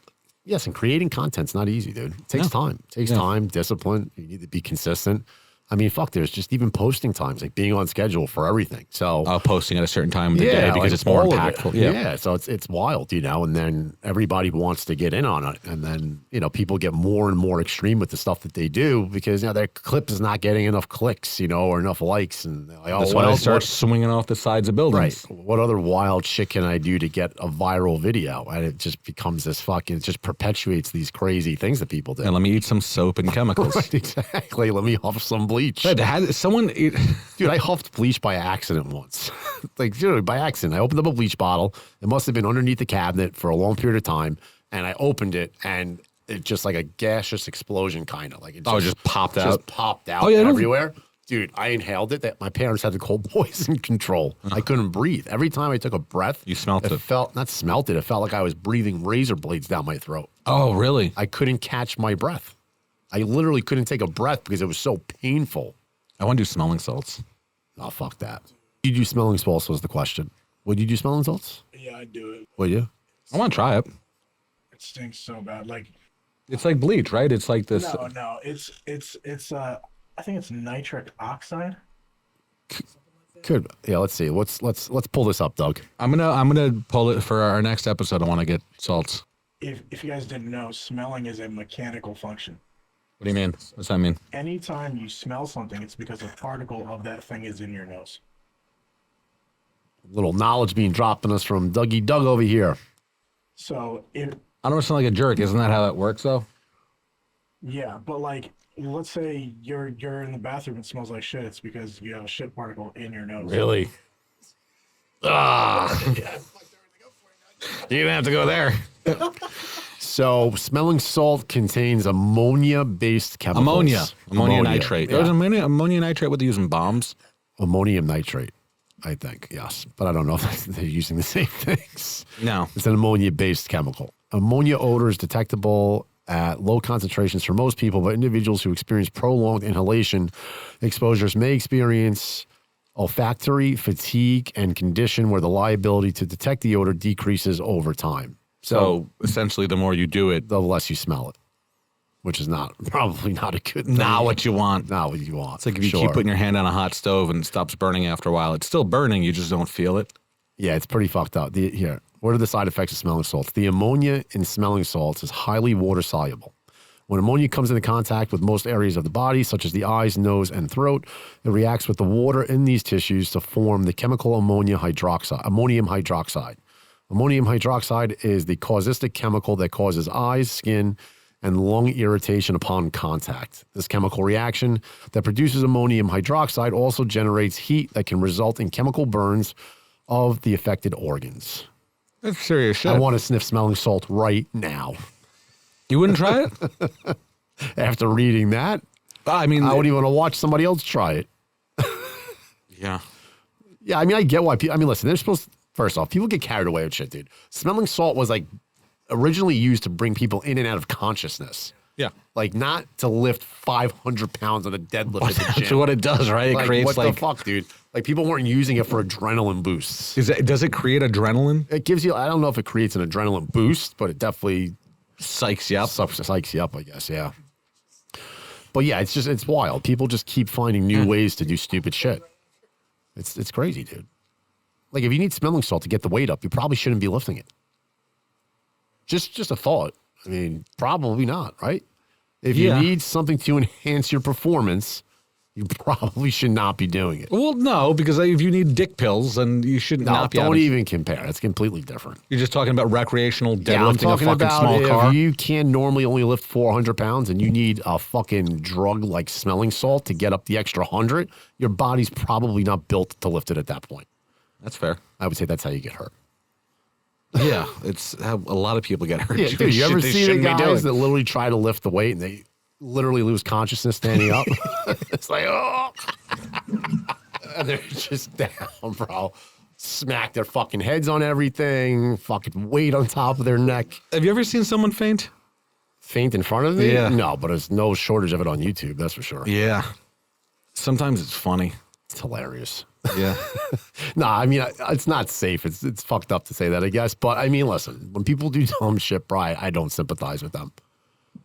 Yes, and creating content's not easy, dude. It takes time. It takes time, discipline. You need to be consistent. I mean, fuck, there's just even posting times, like being on schedule for everything. So posting at a certain time of the day because it's more impactful. Yeah, so it's wild, and then everybody wants to get in on it. And then, people get more and more extreme with the stuff that they do because, their clip is not getting enough clicks, or enough likes. And they're like, that's why they start swinging off the sides of buildings. Right. What other wild shit can I do to get a viral video? And it just becomes it just perpetuates these crazy things that people do. And let me eat some soap and chemicals. Right, exactly. Let me huff some bleach. Dude, I huffed bleach by accident once. By accident. I opened up a bleach bottle. It must have been underneath the cabinet for a long period of time. And I opened it, and it just like a gaseous explosion, kind of. Like it just popped out? Just popped out everywhere. Dude, I inhaled it. That my parents had to call poison control. I couldn't breathe. Every time I took a breath, you smelt it. It felt like I was breathing razor blades down my throat. Oh, really? I couldn't catch my breath. I literally couldn't take a breath because it was so painful. I want to do smelling salts. Oh, fuck that. You do smelling salts was the question. Would you do smelling salts? Yeah, I'd do it. Would you? I want to try it. It stinks so bad. It's like bleach, right? It's like this. No. It's I think it's nitric oxide. Could. Yeah, let's see. Let's pull this up, Doug. I'm gonna pull it for our next episode. I want to get salts. If you guys didn't know, smelling is a mechanical function. What do you mean? What's that mean? Anytime you smell something, it's because a particle of that thing is in your nose. Little knowledge being dropped on us from Dougie Doug over here. So I don't want to sound like a jerk. Isn't that how that works, though? Yeah, but let's say you're in the bathroom and it smells like shit. It's because you have a shit particle in your nose. Really? You didn't have to go there. So, smelling salt contains ammonia-based chemicals. Ammonia nitrate. There's ammonia nitrate what they use in bombs. Ammonium nitrate, I think, yes. But I don't know if they're using the same things. No. It's an ammonia-based chemical. Ammonia odor is detectable at low concentrations for most people, but individuals who experience prolonged inhalation exposures may experience olfactory fatigue and condition where the liability to detect the odor decreases over time. So essentially, the more you do it, the less you smell it, which is probably not a good thing. Not what you want. Not what you want. It's like if you keep putting your hand on a hot stove and it stops burning after a while. It's still burning. You just don't feel it. Yeah, it's pretty fucked up. Here, what are the side effects of smelling salts? The ammonia in smelling salts is highly water soluble. When ammonia comes into contact with most areas of the body, such as the eyes, nose, and throat, it reacts with the water in these tissues to form the chemical ammonium hydroxide. Ammonium hydroxide is the caustic chemical that causes eyes, skin, and lung irritation upon contact. This chemical reaction that produces ammonium hydroxide also generates heat that can result in chemical burns of the affected organs. That's serious shit. I want to sniff smelling salt right now. You wouldn't try it? After reading that, I mean, I wouldn't even want to watch somebody else try it. Yeah. Yeah, I mean, I get why people, listen, they're supposed to, first off, people get carried away with shit, dude. Smelling salt was originally used to bring people in and out of consciousness. Yeah. Not to lift 500 pounds on a deadlift at the gym. That's what it does, right? It creates what the fuck, dude? People weren't using it for adrenaline boosts. Does it create adrenaline? It gives you, I don't know if it creates an adrenaline boost, but it definitely psychs you up. Psychs you up, I guess, yeah. But yeah, it's wild. People just keep finding new ways to do stupid shit. It's crazy, dude. If you need smelling salt to get the weight up, you probably shouldn't be lifting it. Just a thought. I mean, probably not, right? If you need something to enhance your performance, you probably should not be doing it. Well, no, because if you need dick pills, then you should not be. Don't even compare. That's completely different. You're just talking about recreational deadlifting I'm talking a fucking about small car. If you can normally only lift 400 pounds and you need a fucking drug like smelling salt to get up the extra 100, your body's probably not built to lift it at that point. That's fair. I would say that's how you get hurt. Yeah, it's how a lot of people get hurt. Yeah, dude, you ever They see the shouldn't be doing. guys that literally try to lift the weight and they literally lose consciousness standing up? It's like, oh. And they're just down, bro. Smack their fucking heads on everything, fucking weight on top of their neck. Have you ever seen someone faint? Faint in front of me? Yeah. No, but there's no shortage of it on YouTube, that's for sure. Yeah. Sometimes it's funny. It's hilarious. Yeah. No, I mean, it's not safe. It's fucked up to say that, I guess. But I mean, listen, when people do dumb shit, bro, I don't sympathize with them.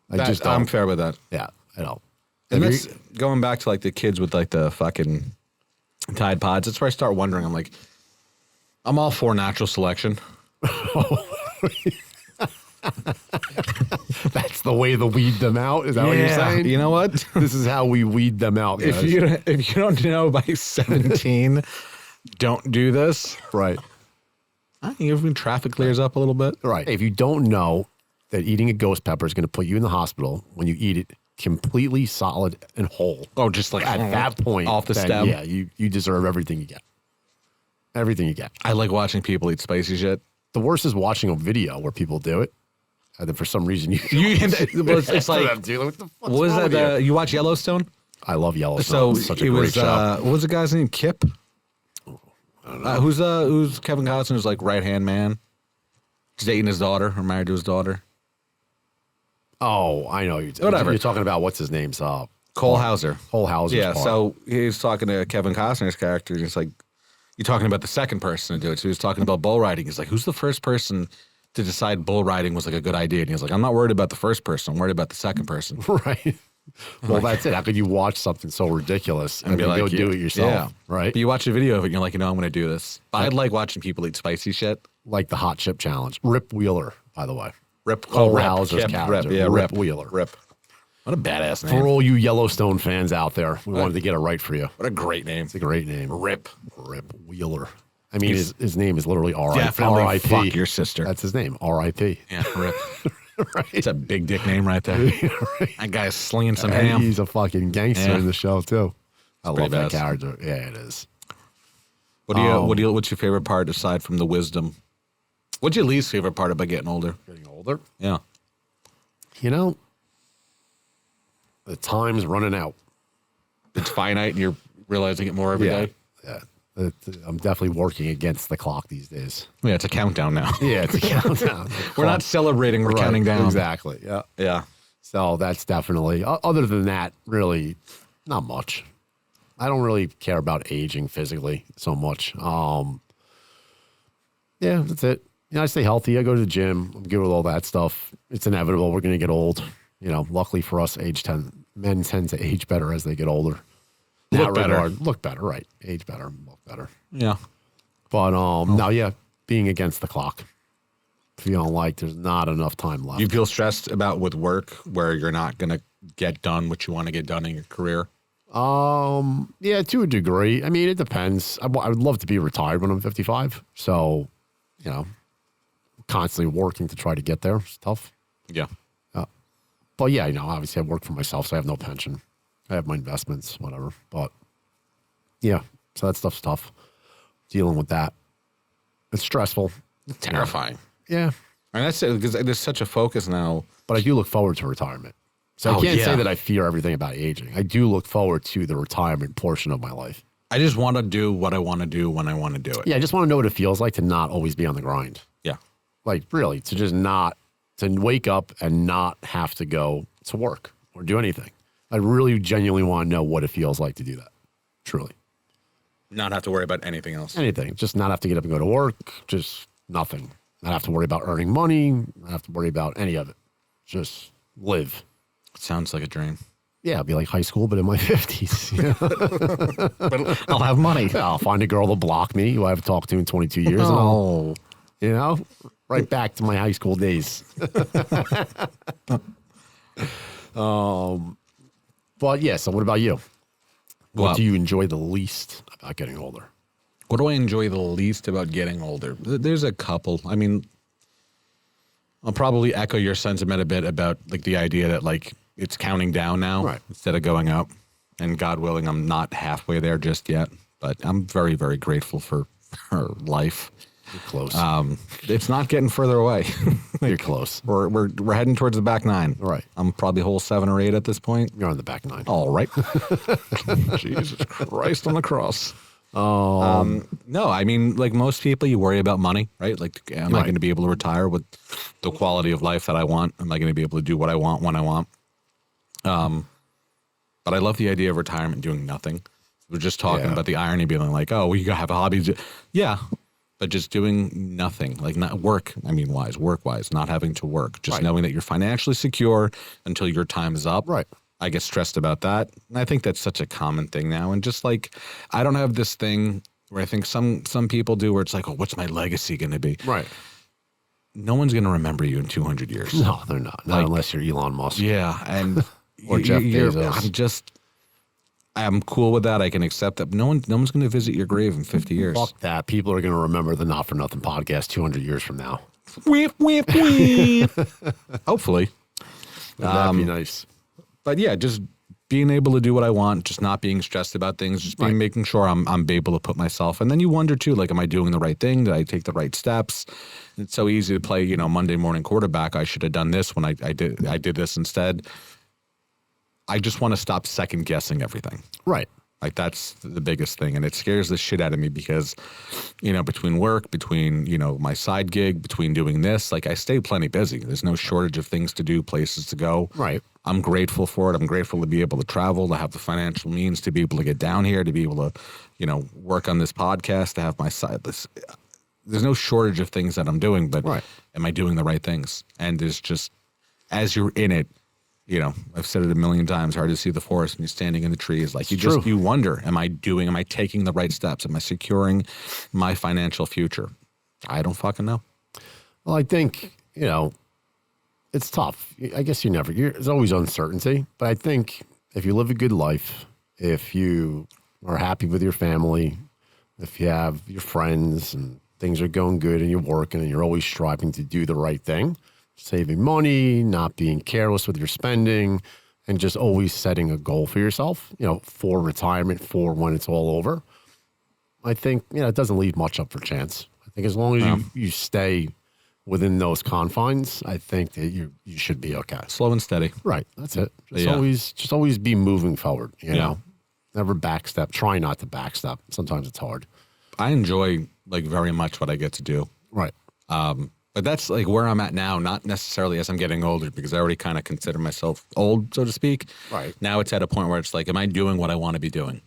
I just don't. I'm fair with that. Yeah, I don't. And Have that's going back to like the kids with like the fucking Tide Pods. That's where I start wondering. I'm like, I'm all for natural selection. That's the way to weed them out? Is that what you're saying? You know what? This is how we weed them out, guys. If you don't know by 17, don't do this. Right. Even traffic clears up a little bit. Right. If you don't know that eating a ghost pepper is going to put you in the hospital when you eat it completely solid and whole. Oh, just like At that point, off the then, stem. yeah, you deserve everything you get. Everything you get. I like watching people eat spicy shit. The worst is watching a video where people do it. And then for some reason It's like, what the fuck's what was wrong with that? you? You watch Yellowstone? I love Yellowstone. So It's such a it great was, show. what was the guy's name? Kip? Who's Kevin Costner's like right hand man? He's dating his daughter or married to his daughter. Oh, I know. Whatever. You're talking about what's his name's Cole Hauser. Cole Hauser's Yeah, part. so he's talking to Kevin Costner's character, and it's like, you're talking about the second person to do it. So he was talking about bull riding. He's like, who's the first person to decide bull riding was like a good idea? And he's like, I'm not worried about the first person. I'm worried about the second person. Right. Well, that's it. How could you watch something so ridiculous and be then like, go do it yourself? Yeah. Right. But you watch a video of it, and you're like, I'm going to do this. But I like watching people eat spicy shit. Like the hot chip challenge. Rip Wheeler, by the way. Rip. Cole Rip. Hauser's Kip, character. Rip. Yeah, Rip Rip. Wheeler. Rip. What a badass name. For all you Yellowstone fans out there, we wanted to get it right for you. What a great name. It's a great name. Rip. Rip Wheeler. I mean, his name is literally R.I.P. Definitely R.I.P. fuck your sister. That's his name, R.I.P. Yeah, Rip. Right. It's a big dick name right there. That guy's slinging some And ham. he's a fucking gangster Yeah. in the show, too. I love pretty that badass. character. Yeah, it is. What's your favorite part aside from the wisdom? What's your least favorite part about getting older? Getting older? Yeah. You know, the time's running out. It's finite and you're realizing it more every day. Yeah. I'm definitely working against the clock these days. Yeah, it's a countdown now. Yeah, it's a countdown. We're not celebrating, we're Right, counting down. Exactly. Yeah. Yeah. So that's definitely, other than that, really not much. I don't really care about aging physically so much. Yeah, that's it. You know, I stay healthy. I go to the gym. I'm good with all that stuff. It's inevitable. We're going to get old. You know, luckily for us, men tend to age better as they get older. In Look that better. regard, look better, right? Age better, look better. Yeah. But no, yeah, being against the clock, feeling like there's not enough time left. You feel stressed about with work where you're not going to get done what you want to get done in your career? Yeah, to a degree. I mean, it depends. I would love to be retired when I'm 55. So, you know, constantly working to try to get there. It's tough. Yeah. But yeah, you know, obviously I work for myself, so I have no pension. I have my investments, whatever. But yeah, so that stuff's tough. Dealing with that. It's stressful. It's terrifying. Yeah. And that's it, because there's such a focus now. But I do look forward to retirement. So I can't say that I fear everything about aging. I do look forward to the retirement portion of my life. I just want to do what I want to do when I want to do it. Yeah, I just want to know what it feels like to not always be on the grind. Yeah. Like, really, to just not, to wake up and not have to go to work or do anything. I really genuinely want to know what it feels like to do that. Truly. Not have to worry about anything else. Anything. Just not have to get up and go to work. Just nothing. Not have to worry about earning money. Not have to worry about any of it. Just live. Sounds like a dream. Yeah, I'll be like high school, but in my 50s. You know? But I'll have money. I'll find a girl to block me who I haven't talked to in 22 years. And I'll, you know, right back to my high school days. But yeah, so what about you? What Well, do you enjoy the least about getting older? what do I enjoy the least about getting older? There's a couple. I mean, I'll probably echo your sentiment a bit about like the idea that like it's counting down now Right. instead of going up. And God willing, I'm not halfway there just yet. But I'm very, very grateful for or life. You're close. It's not getting further away. You're close. We're heading towards the back nine. Right. I'm probably hole 7 or 8 at this point. You're on the back 9. All right. Jesus Christ on the cross. No, I mean, like most people, you worry about money, right? Like, am I going to be able to retire with the quality of life that I want? Am I going to be able to do what I want when I want? But I love the idea of retirement doing nothing. We're just talking about the irony being like, oh, we gotta have a hobby. Yeah, but just doing nothing, like not work. I mean, work-wise, not having to work, just knowing that you're financially secure until your time is up. Right. I get stressed about that. And I think that's such a common thing now. And just like, I don't have this thing where I think some people do where it's like, oh, what's my legacy going to be? Right. No one's going to remember you in 200 years. No, they're not. Not unless you're Elon Musk. Yeah. And or Jeff Bezos. I'm cool with that. I can accept that. No one's going to visit your grave in 50 years. Fuck that. People are going to remember the Not For Nothing podcast 200 years from now. Weep, weep, weep. Hopefully. That'd be nice. But yeah, just being able to do what I want, just not being stressed about things, just making sure I'm able to put myself. And then you wonder too, like, am I doing the right thing? Did I take the right steps? It's so easy to play, Monday morning quarterback. I should have done this when I did this instead. I just want to stop second guessing everything. Right. Like that's the biggest thing. And it scares the shit out of me because, between work, between, my side gig, between doing this, like I stay plenty busy. There's no shortage of things to do, places to go. Right. I'm grateful for it. I'm grateful to be able to travel, to have the financial means to be able to get down here, to be able to, work on this podcast, to have my side. There's no shortage of things that I'm doing, but am I doing the right things? And there's just, as you're in it, I've said it a million times, hard to see the forest when you're standing in the trees. Like you wonder, am I taking the right steps? Am I securing my financial future? I don't fucking know. Well, I think, it's tough. I guess there's always uncertainty, but I think if you live a good life, if you are happy with your family, if you have your friends and things are going good and you're working and you're always striving to do the right thing, saving money, not being careless with your spending, and just always setting a goal for yourself, for retirement, for when it's all over. I think, it doesn't leave much up for chance. I think as long as you stay within those confines, I think that you should be okay. Slow and steady. Right. That's it. Just always be moving forward, Never backstep. Try not to backstep. Sometimes it's hard. I enjoy very much what I get to do. Right. But that's like where I'm at now, not necessarily as I'm getting older, because I already kind of consider myself old, so to speak. Right. Now it's at a point where it's like, am I doing what I want to be doing?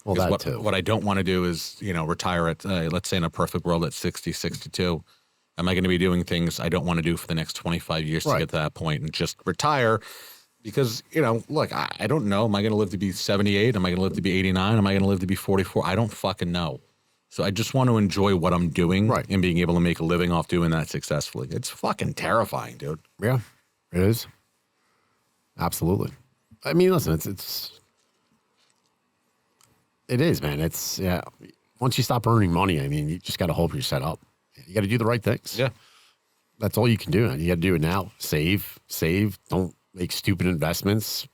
Well, that too. What I don't want to do is, retire at, let's say in a perfect world at 60, 62. Am I going to be doing things I don't want to do for the next 25 years to get to that point and just retire? Because, look, I don't know. Am I going to live to be 78? Am I going to live to be 89? Am I going to live to be 44? I don't fucking know. So I just want to enjoy what I'm doing and being able to make a living off doing that successfully. It's fucking terrifying, dude. Yeah, it is. Absolutely. I mean, listen, it is, man. It's, once you stop earning money, I mean, you just got to hope you're set up. You got to do the right things. Yeah. That's all you can do. You got to do it now. Save. Don't make stupid investments.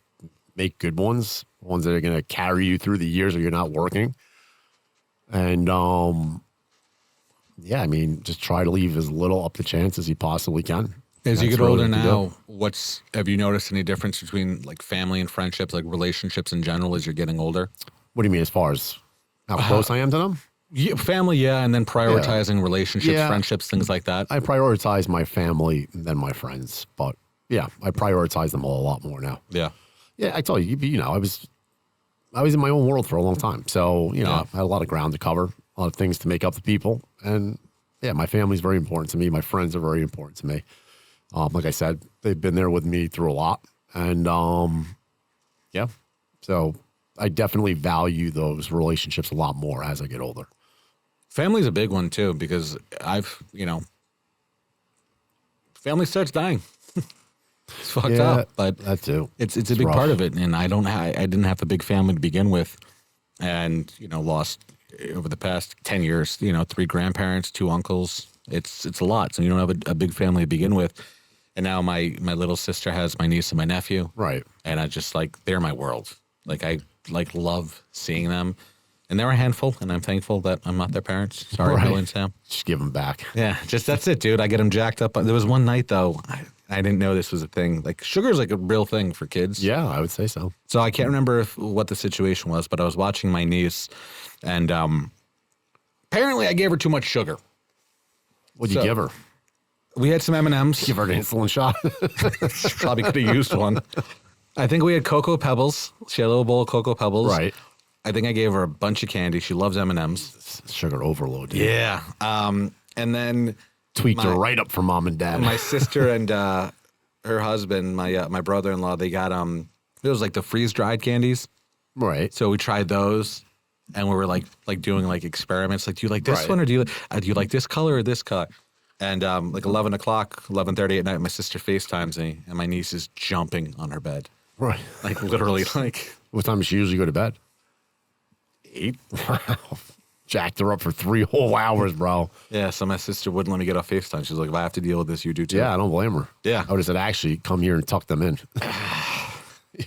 Make good ones that are going to carry you through the years that you're not working. And, I mean, just try to leave as little up to chance as you possibly can. As you get older now, have you noticed any difference between like family and friendships, like relationships in general as you're getting older? What do you mean as far as how close I am to them? Yeah, family, and then prioritizing relationships, friendships, things like that. I prioritize my family and then my friends, but I prioritize them all a lot more now. Yeah. Yeah, I told you, I was in my own world for a long time. So, I had a lot of ground to cover, a lot of things to make up the people. And my family's very important to me. My friends are very important to me. Like I said, they've been there with me through a lot. And so I definitely value those relationships a lot more as I get older. Family's a big one too, because family starts dying. It's fucked up, but that too. It's a big part of it, and I didn't have a big family to begin with, and lost over the past 10 years. 3 grandparents, 2 uncles. It's a lot. So you don't have a big family to begin with, and now my little sister has my niece and my nephew. Right. And I just they're my world. I love seeing them. And they're a handful, and I'm thankful that I'm not their parents. Sorry, Right. Bill and Sam. Just give them back. Yeah, just that's it, dude. I get them jacked up. There was one night, though, I didn't know this was a thing. Like, sugar is like a real thing for kids. Yeah, I would say so. So I can't remember what the situation was, but I was watching my niece, and apparently I gave her too much sugar. What'd you give her? We had some M&Ms. Give her an insulin shot. Probably could have used one. I think we had Cocoa Pebbles. She had a little bowl of Cocoa Pebbles. Right. I think I gave her a bunch of candy. She loves M&Ms. Sugar overload. Dude. Yeah. And then Tweaked her right up for mom and dad. my sister and her husband, my brother-in-law, they got it was like the freeze-dried candies. Right. So we tried those, and we were like doing like experiments. Like, do you like this one, or do you like this color or this color? And like 11 o'clock, 11:30 at night, my sister FaceTimes me, and my niece is jumping on her bed. Right. Like literally, like What time does she usually go to bed? 8. Wow. Jacked her up for 3 whole hours, bro. Yeah, so my sister wouldn't let me get off FaceTime. She was like, if I have to deal with this, you do too. Yeah, I don't blame her. Yeah. I would have said, actually, come here and tuck them in.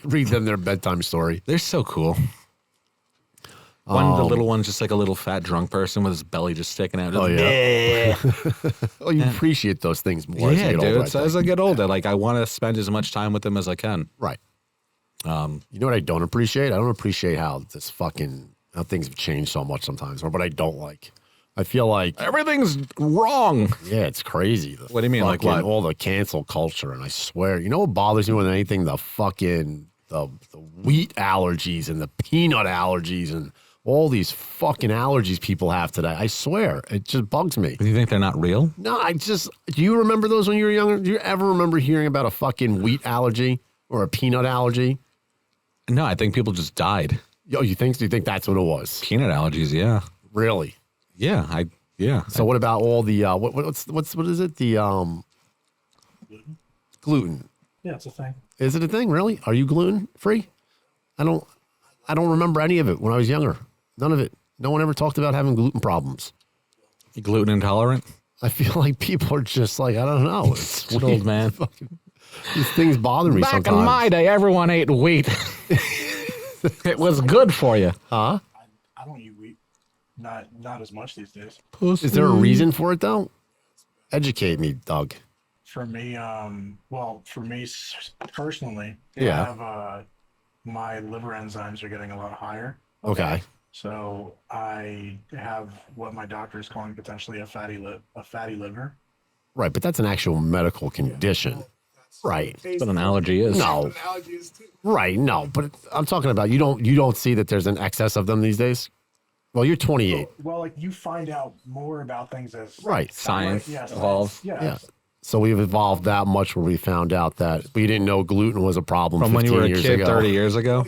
Read them their bedtime story. They're so cool. One of the little one's just like a little fat drunk person with his belly just sticking out. Oh, yeah. Oh, you appreciate those things more as you Yeah, get dude. older, I So as think. I get older, like I want to spend as much time with them as I can. Right. You know what I don't appreciate? I don't appreciate how how things have changed so much sometimes, or what I don't like. I feel like, Everything's wrong. yeah, it's crazy. What do you mean, like fucking- what? All the cancel culture, and I swear, you know what bothers me more than anything? The wheat allergies and the peanut allergies and all these fucking allergies people have today. I swear, it just bugs me. Do you think they're not real? No, do you remember those when you were younger? Do you ever remember hearing about a fucking wheat allergy or a peanut allergy? No, I think people just died. Yo, do you think that's what it was? Peanut allergies, yeah. Really? Yeah, So what about all the what is it? The gluten. Yeah, it's a thing. Is it a thing? Really? Are you gluten free? I don't remember any of it when I was younger. None of it. No one ever talked about having gluten problems. You gluten intolerant? I feel like people are just like, I don't know. It's Good old man. These things bother me Back sometimes. in my day, everyone ate wheat. It was good for you. Huh? I don't eat wheat. Not as much these days. Is there a reason for it though? Educate me, Doug. For me, personally, Yeah. I have my liver enzymes are getting a lot higher. Okay. So I have what my doctor is calling potentially a fatty liver. Right, but that's an actual medical condition. Right. That's what an allergy is. No. Right, no. But I'm talking about you don't see that there's an excess of them these days? Well, you're 28. Well, like you find out more about things as Right. Science Yes, evolves. Yeah. Yeah. So we've evolved that much where we found out that we didn't know gluten was a problem From when 15 you were a years kid ago. 30 years ago?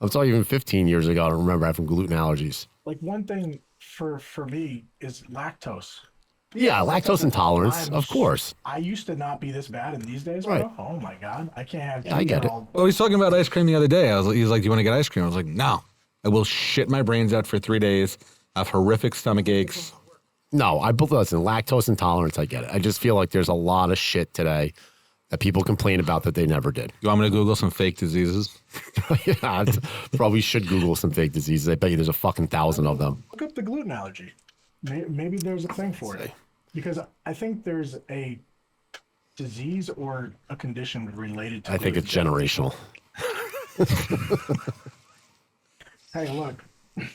I'm talking even 15 years ago. I don't remember having gluten allergies. Like one thing for me is lactose. Yeah, lactose intolerance, of course. I used to not be this bad, and these days, Right. oh my god, I can't have. Yeah, I get it. Well, he's talking about ice cream the other day. He was like, do you want to get ice cream? I was like, no. I will shit my brains out for 3 days. I have horrific stomach aches. No, listen, lactose intolerance, I get it. I just feel like there's a lot of shit today that people complain about that they never did. You want me to Google some fake diseases? Yeah, I probably should Google some fake diseases. I bet you there's a fucking 1,000 of them. Look up the gluten allergy. Maybe there's a thing for it, because I think there's a disease or a condition related to. I think it's gluten. generational. Hey, look,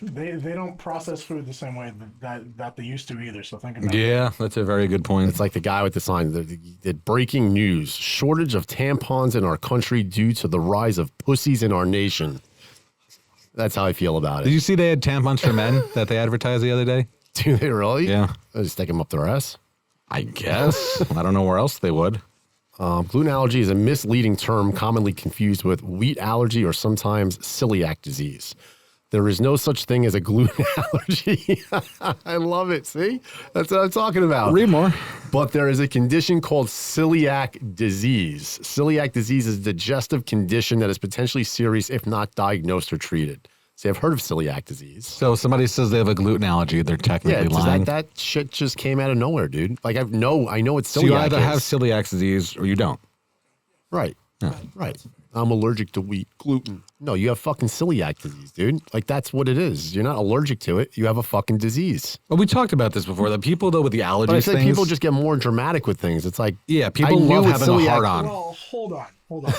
they don't process food the same way that they used to either. So think about it. Yeah, that's a very good point. It's like the guy with the sign, the breaking news, shortage of tampons in our country due to the rise of pussies in our nation. That's how I feel about Did it. you see they had tampons for men that they advertised the other day? Do they really? Yeah. They just stick them up their ass. I guess. I don't know where else they would. Gluten allergy is a misleading term commonly confused with wheat allergy or sometimes celiac disease. There is no such thing as a gluten allergy. I love it. See? That's what I'm talking about. Read more. But there is a condition called celiac disease. Celiac disease is a digestive condition that is potentially serious if not diagnosed or treated. See, I've heard of celiac disease. So if somebody says they have a gluten allergy, they're Yeah, technically it's lying. that shit just came out of nowhere, dude. Like I know it's celiac. So you either have is. celiac disease or you don't. Right. Right. I'm allergic to wheat, gluten. No, you have fucking celiac disease, dude. Like, that's what it is. You're not allergic to it. You have a fucking disease. Well, we talked about this before. The people, though, with the allergies But I think things, people just get more dramatic with things. It's like, yeah, people I knew love with having a celiac- hard on. Well, hold on.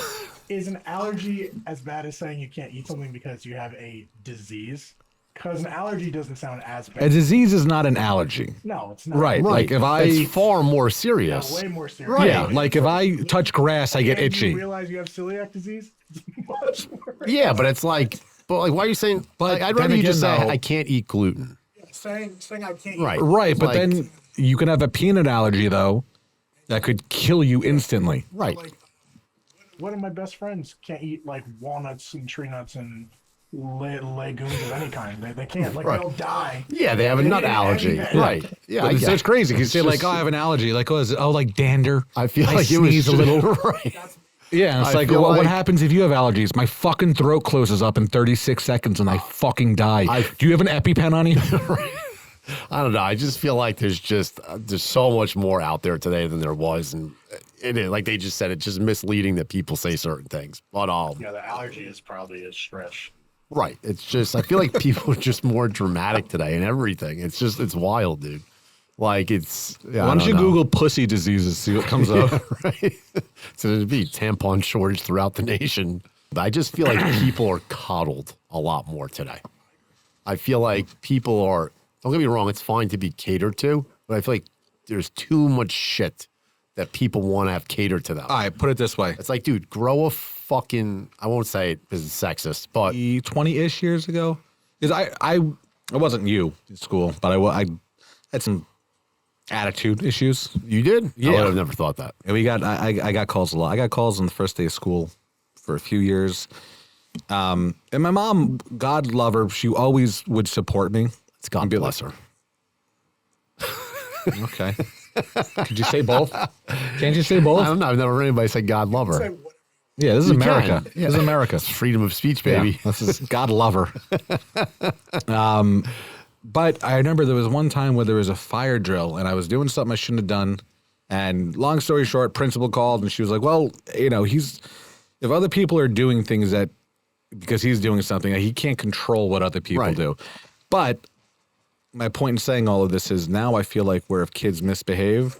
Is an allergy as bad as saying you can't eat something because you have a disease? Because an allergy doesn't sound as bad. A disease is not an allergy. No, it's not. Right. Like if it's far more serious. Way more serious. Right. Yeah, like if I touch grass, I get And itchy. you realize you have celiac disease? It's much worse. Yeah, but it's like, why are you saying? But Like, I'd then rather you again, just say though- I can't eat gluten. Saying I can't eat Right. Right, but Like- then you can have a peanut allergy, though, that could kill you instantly. Right. Like, one of my best friends can't eat like walnuts and tree nuts and legumes of any kind. They can't. Like Right. they'll die. Yeah, they have a nut allergy. anything. Right. Yeah, I But get it's it. crazy because It's you say, like, just- oh, I have an allergy. Like, oh, is it, like dander? I feel like it was sneeze a little. right. Yeah, it's I like, feel what like- happens if you have allergies? My fucking throat closes up in 36 seconds and I fucking die. Do you have an EpiPen on you? I don't know. I just feel like there's so much more out there today than there was, and like they just said, it's just misleading that people say certain things. But Yeah, the allergy is probably a stretch. right, it's just I feel like people are just more dramatic today and everything. It's wild, dude. Like it's. Yeah, Why I don't you know. Google pussy diseases, see what comes up? Right. So there'd be tampon shortage throughout the nation. But I just feel like people are coddled a lot more today. I feel like people are. Don't get me wrong, it's fine to be catered to, but I feel like there's too much shit that people want to have catered to them. All right, put it this way. It's like, dude, grow a fucking, I won't say it because it's sexist, but 20-ish years ago, because it wasn't you in school, but I had some attitude issues. you did? Yeah. I would have never thought that. And I got calls a lot. I got calls on the first day of school for a few years. And my mom, God love her, she always would support me. It's God bless her. Okay. Could you say both? Can't you say both? I don't know. I've never heard anybody say God love her. Yeah, this is You America. can. This is America. It's freedom of speech, baby. Yeah, this is God love her. But I remember there was one time where there was a fire drill and I was doing something I shouldn't have done. And long story short, principal called and she was like, well, if other people are doing things because he's doing something, he can't control what other people Right. do. But my point in saying all of this is now I feel like where if kids misbehave,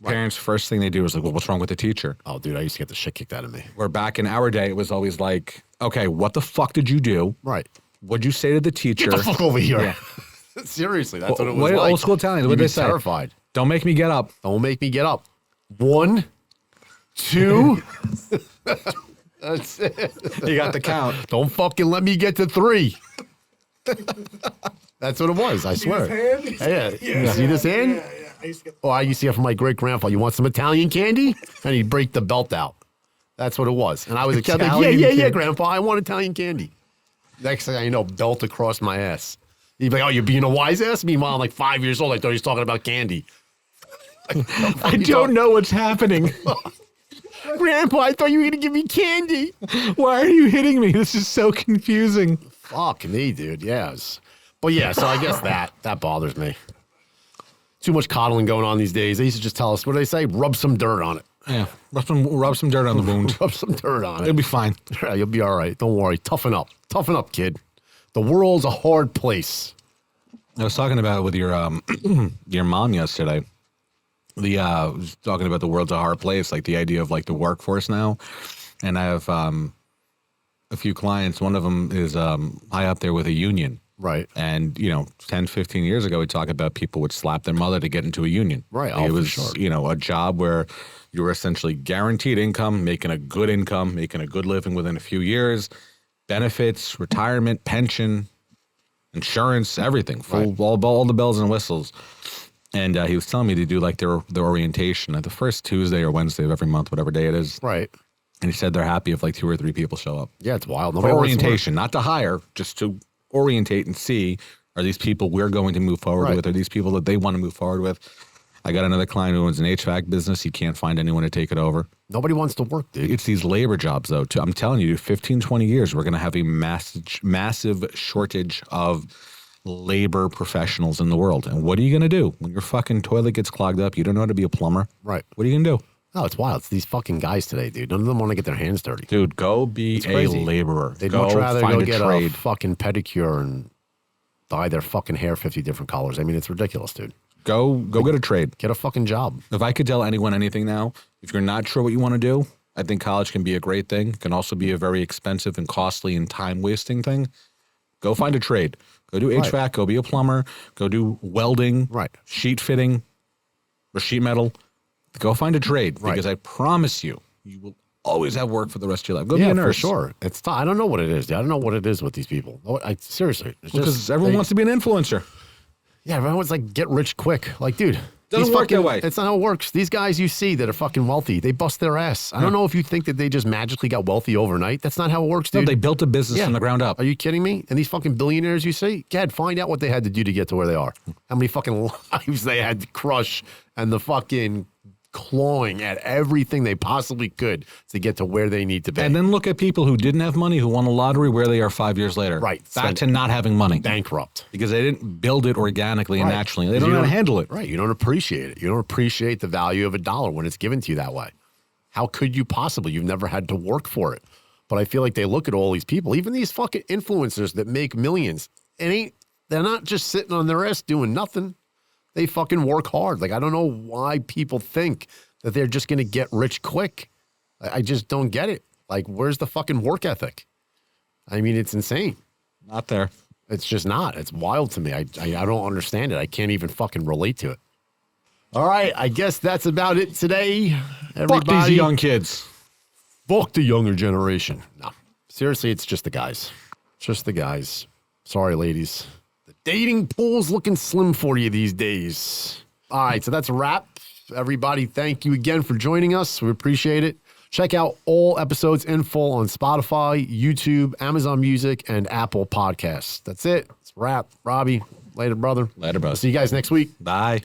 parents, first thing they do is like, well, what's wrong with the teacher? Oh, dude, I used to get the shit kicked out of me. Where back in our day, it was always like, okay, what the fuck did you do? Right. What'd you say to the teacher? Get the fuck over here. Yeah. Seriously, that's what it was What like. old school Italians, You'd what'd be they say? terrified. Don't make me get up. Don't make me get up. 1, 2. That's it. You got the count. Don't fucking let me get to 3. That's what it was. I swear. His hand? Yeah. You see this hand? Yeah. I used to get Oh, I used to get from my great grandpa. You want some Italian candy? And he'd break the belt out. That's what it was. And I was a kid. Like, Italian yeah, candy. Grandpa. I want Italian candy. Next thing I know, belt across my ass. He'd be like, oh, you're being a wise ass? Meanwhile, I'm like 5 years old. I thought he was talking about candy. I don't know what's happening. Grandpa, I thought you were going to give me candy. Why are you hitting me? This is so confusing. Fuck me, dude. Yes. But yeah, so I guess that bothers me. Too much coddling going on these days. They used to just tell us, what do they say? Rub some dirt on it. Yeah, rub some dirt on the wound. Rub some dirt on It'll it. be fine. Yeah, you'll be all right. Don't worry. Toughen up. Toughen up, kid. The world's a hard place. I was talking about it with your your mom yesterday. Was talking about the world's a hard place, like the idea of like the workforce now. And I have a few clients. One of them is high up there with a union. Right. And, 10, 15 years ago, we talked about people would slap their mother to get into a union. Right. Like, Oh, it for was, sure. a job where you were essentially guaranteed income, making a good living within a few years, benefits, retirement, pension, insurance, everything, all the bells and whistles. And he was telling me to do like their orientation at the first Tuesday or Wednesday of every month, whatever day it is. Right. And he said they're happy if like 2 or 3 people show up. Yeah, it's wild. For Nobody wants to work. orientation, not to hire, just to orientate and see, are these people we're going to move forward Right. with? Are these people that they want to move forward with? I got another client who owns an HVAC business. He can't find anyone to take it over. Nobody wants to work, dude. It's these labor jobs, though. I'm telling you, 15, 20 years, we're going to have a massive shortage of labor professionals in the world. And what are you going to do when your fucking toilet gets clogged up? You don't know how to be a plumber. Right. What are you going to do? Oh, it's wild. It's these fucking guys today, dude. None of them want to get their hands dirty. Dude, go be It's a crazy. laborer. They'd go much rather find go a get trade. a fucking pedicure and dye their fucking hair 50 different colors. I mean, it's ridiculous, dude. Go get a trade. Get a fucking job. If I could tell anyone anything now, if you're not sure what you want to do, I think college can be a great thing. It can also be a very expensive and costly and time-wasting thing. Go find a trade. Go do HVAC. Right. Go be a plumber. Go do welding. Right. Sheet fitting or sheet metal. Go find a trade Right. because I promise you, you will always have work for the rest of your life. Go be Yeah, a nurse. for sure. It's I don't know what it is, dude. I don't know what it is with these people. Seriously. It's Because just, everyone wants to be an influencer. Yeah, everyone's like, get rich quick. Like, dude. Doesn't these work that way. It's not how it works. These guys you see that are fucking wealthy, they bust their ass. I don't know if you think that they just magically got wealthy overnight. That's not how it works, No, dude. they built a business from the ground up. Are you kidding me? And these fucking billionaires you see, Gad, find out what they had to do to get to where they are. How many fucking lives they had to crush and the fucking clawing at everything they possibly could to get to where they need to be. And then look at people who didn't have money, who won the lottery, where they are 5 years later. Right. Back to not having money. Bankrupt. Because they didn't build it organically and Right. naturally. They don't know how to handle it. Right. You don't appreciate it. You don't appreciate the value of a dollar when it's given to you that way. How could you possibly? You've never had to work for it. But I feel like they look at all these people, even these fucking influencers that make millions. They're not just sitting on their ass doing nothing. They fucking work hard. Like, I don't know why people think that they're just going to get rich quick. I just don't get it. Like, where's the fucking work ethic? I mean, it's insane. Not there. It's just not. It's wild to me. I don't understand it. I can't even fucking relate to it. All right. I guess that's about it today. Fuck these young kids. Fuck the younger generation. No. Seriously, it's just the guys. Just the guys. Sorry, ladies. The dating pool's looking slim for you these days. All right. So that's a wrap. Everybody, thank you again for joining us. We appreciate it. Check out all episodes in full on Spotify, YouTube, Amazon Music, and Apple Podcasts. That's it. It's a wrap. Robbie, later, brother. Later, brother. See you guys next week. Bye.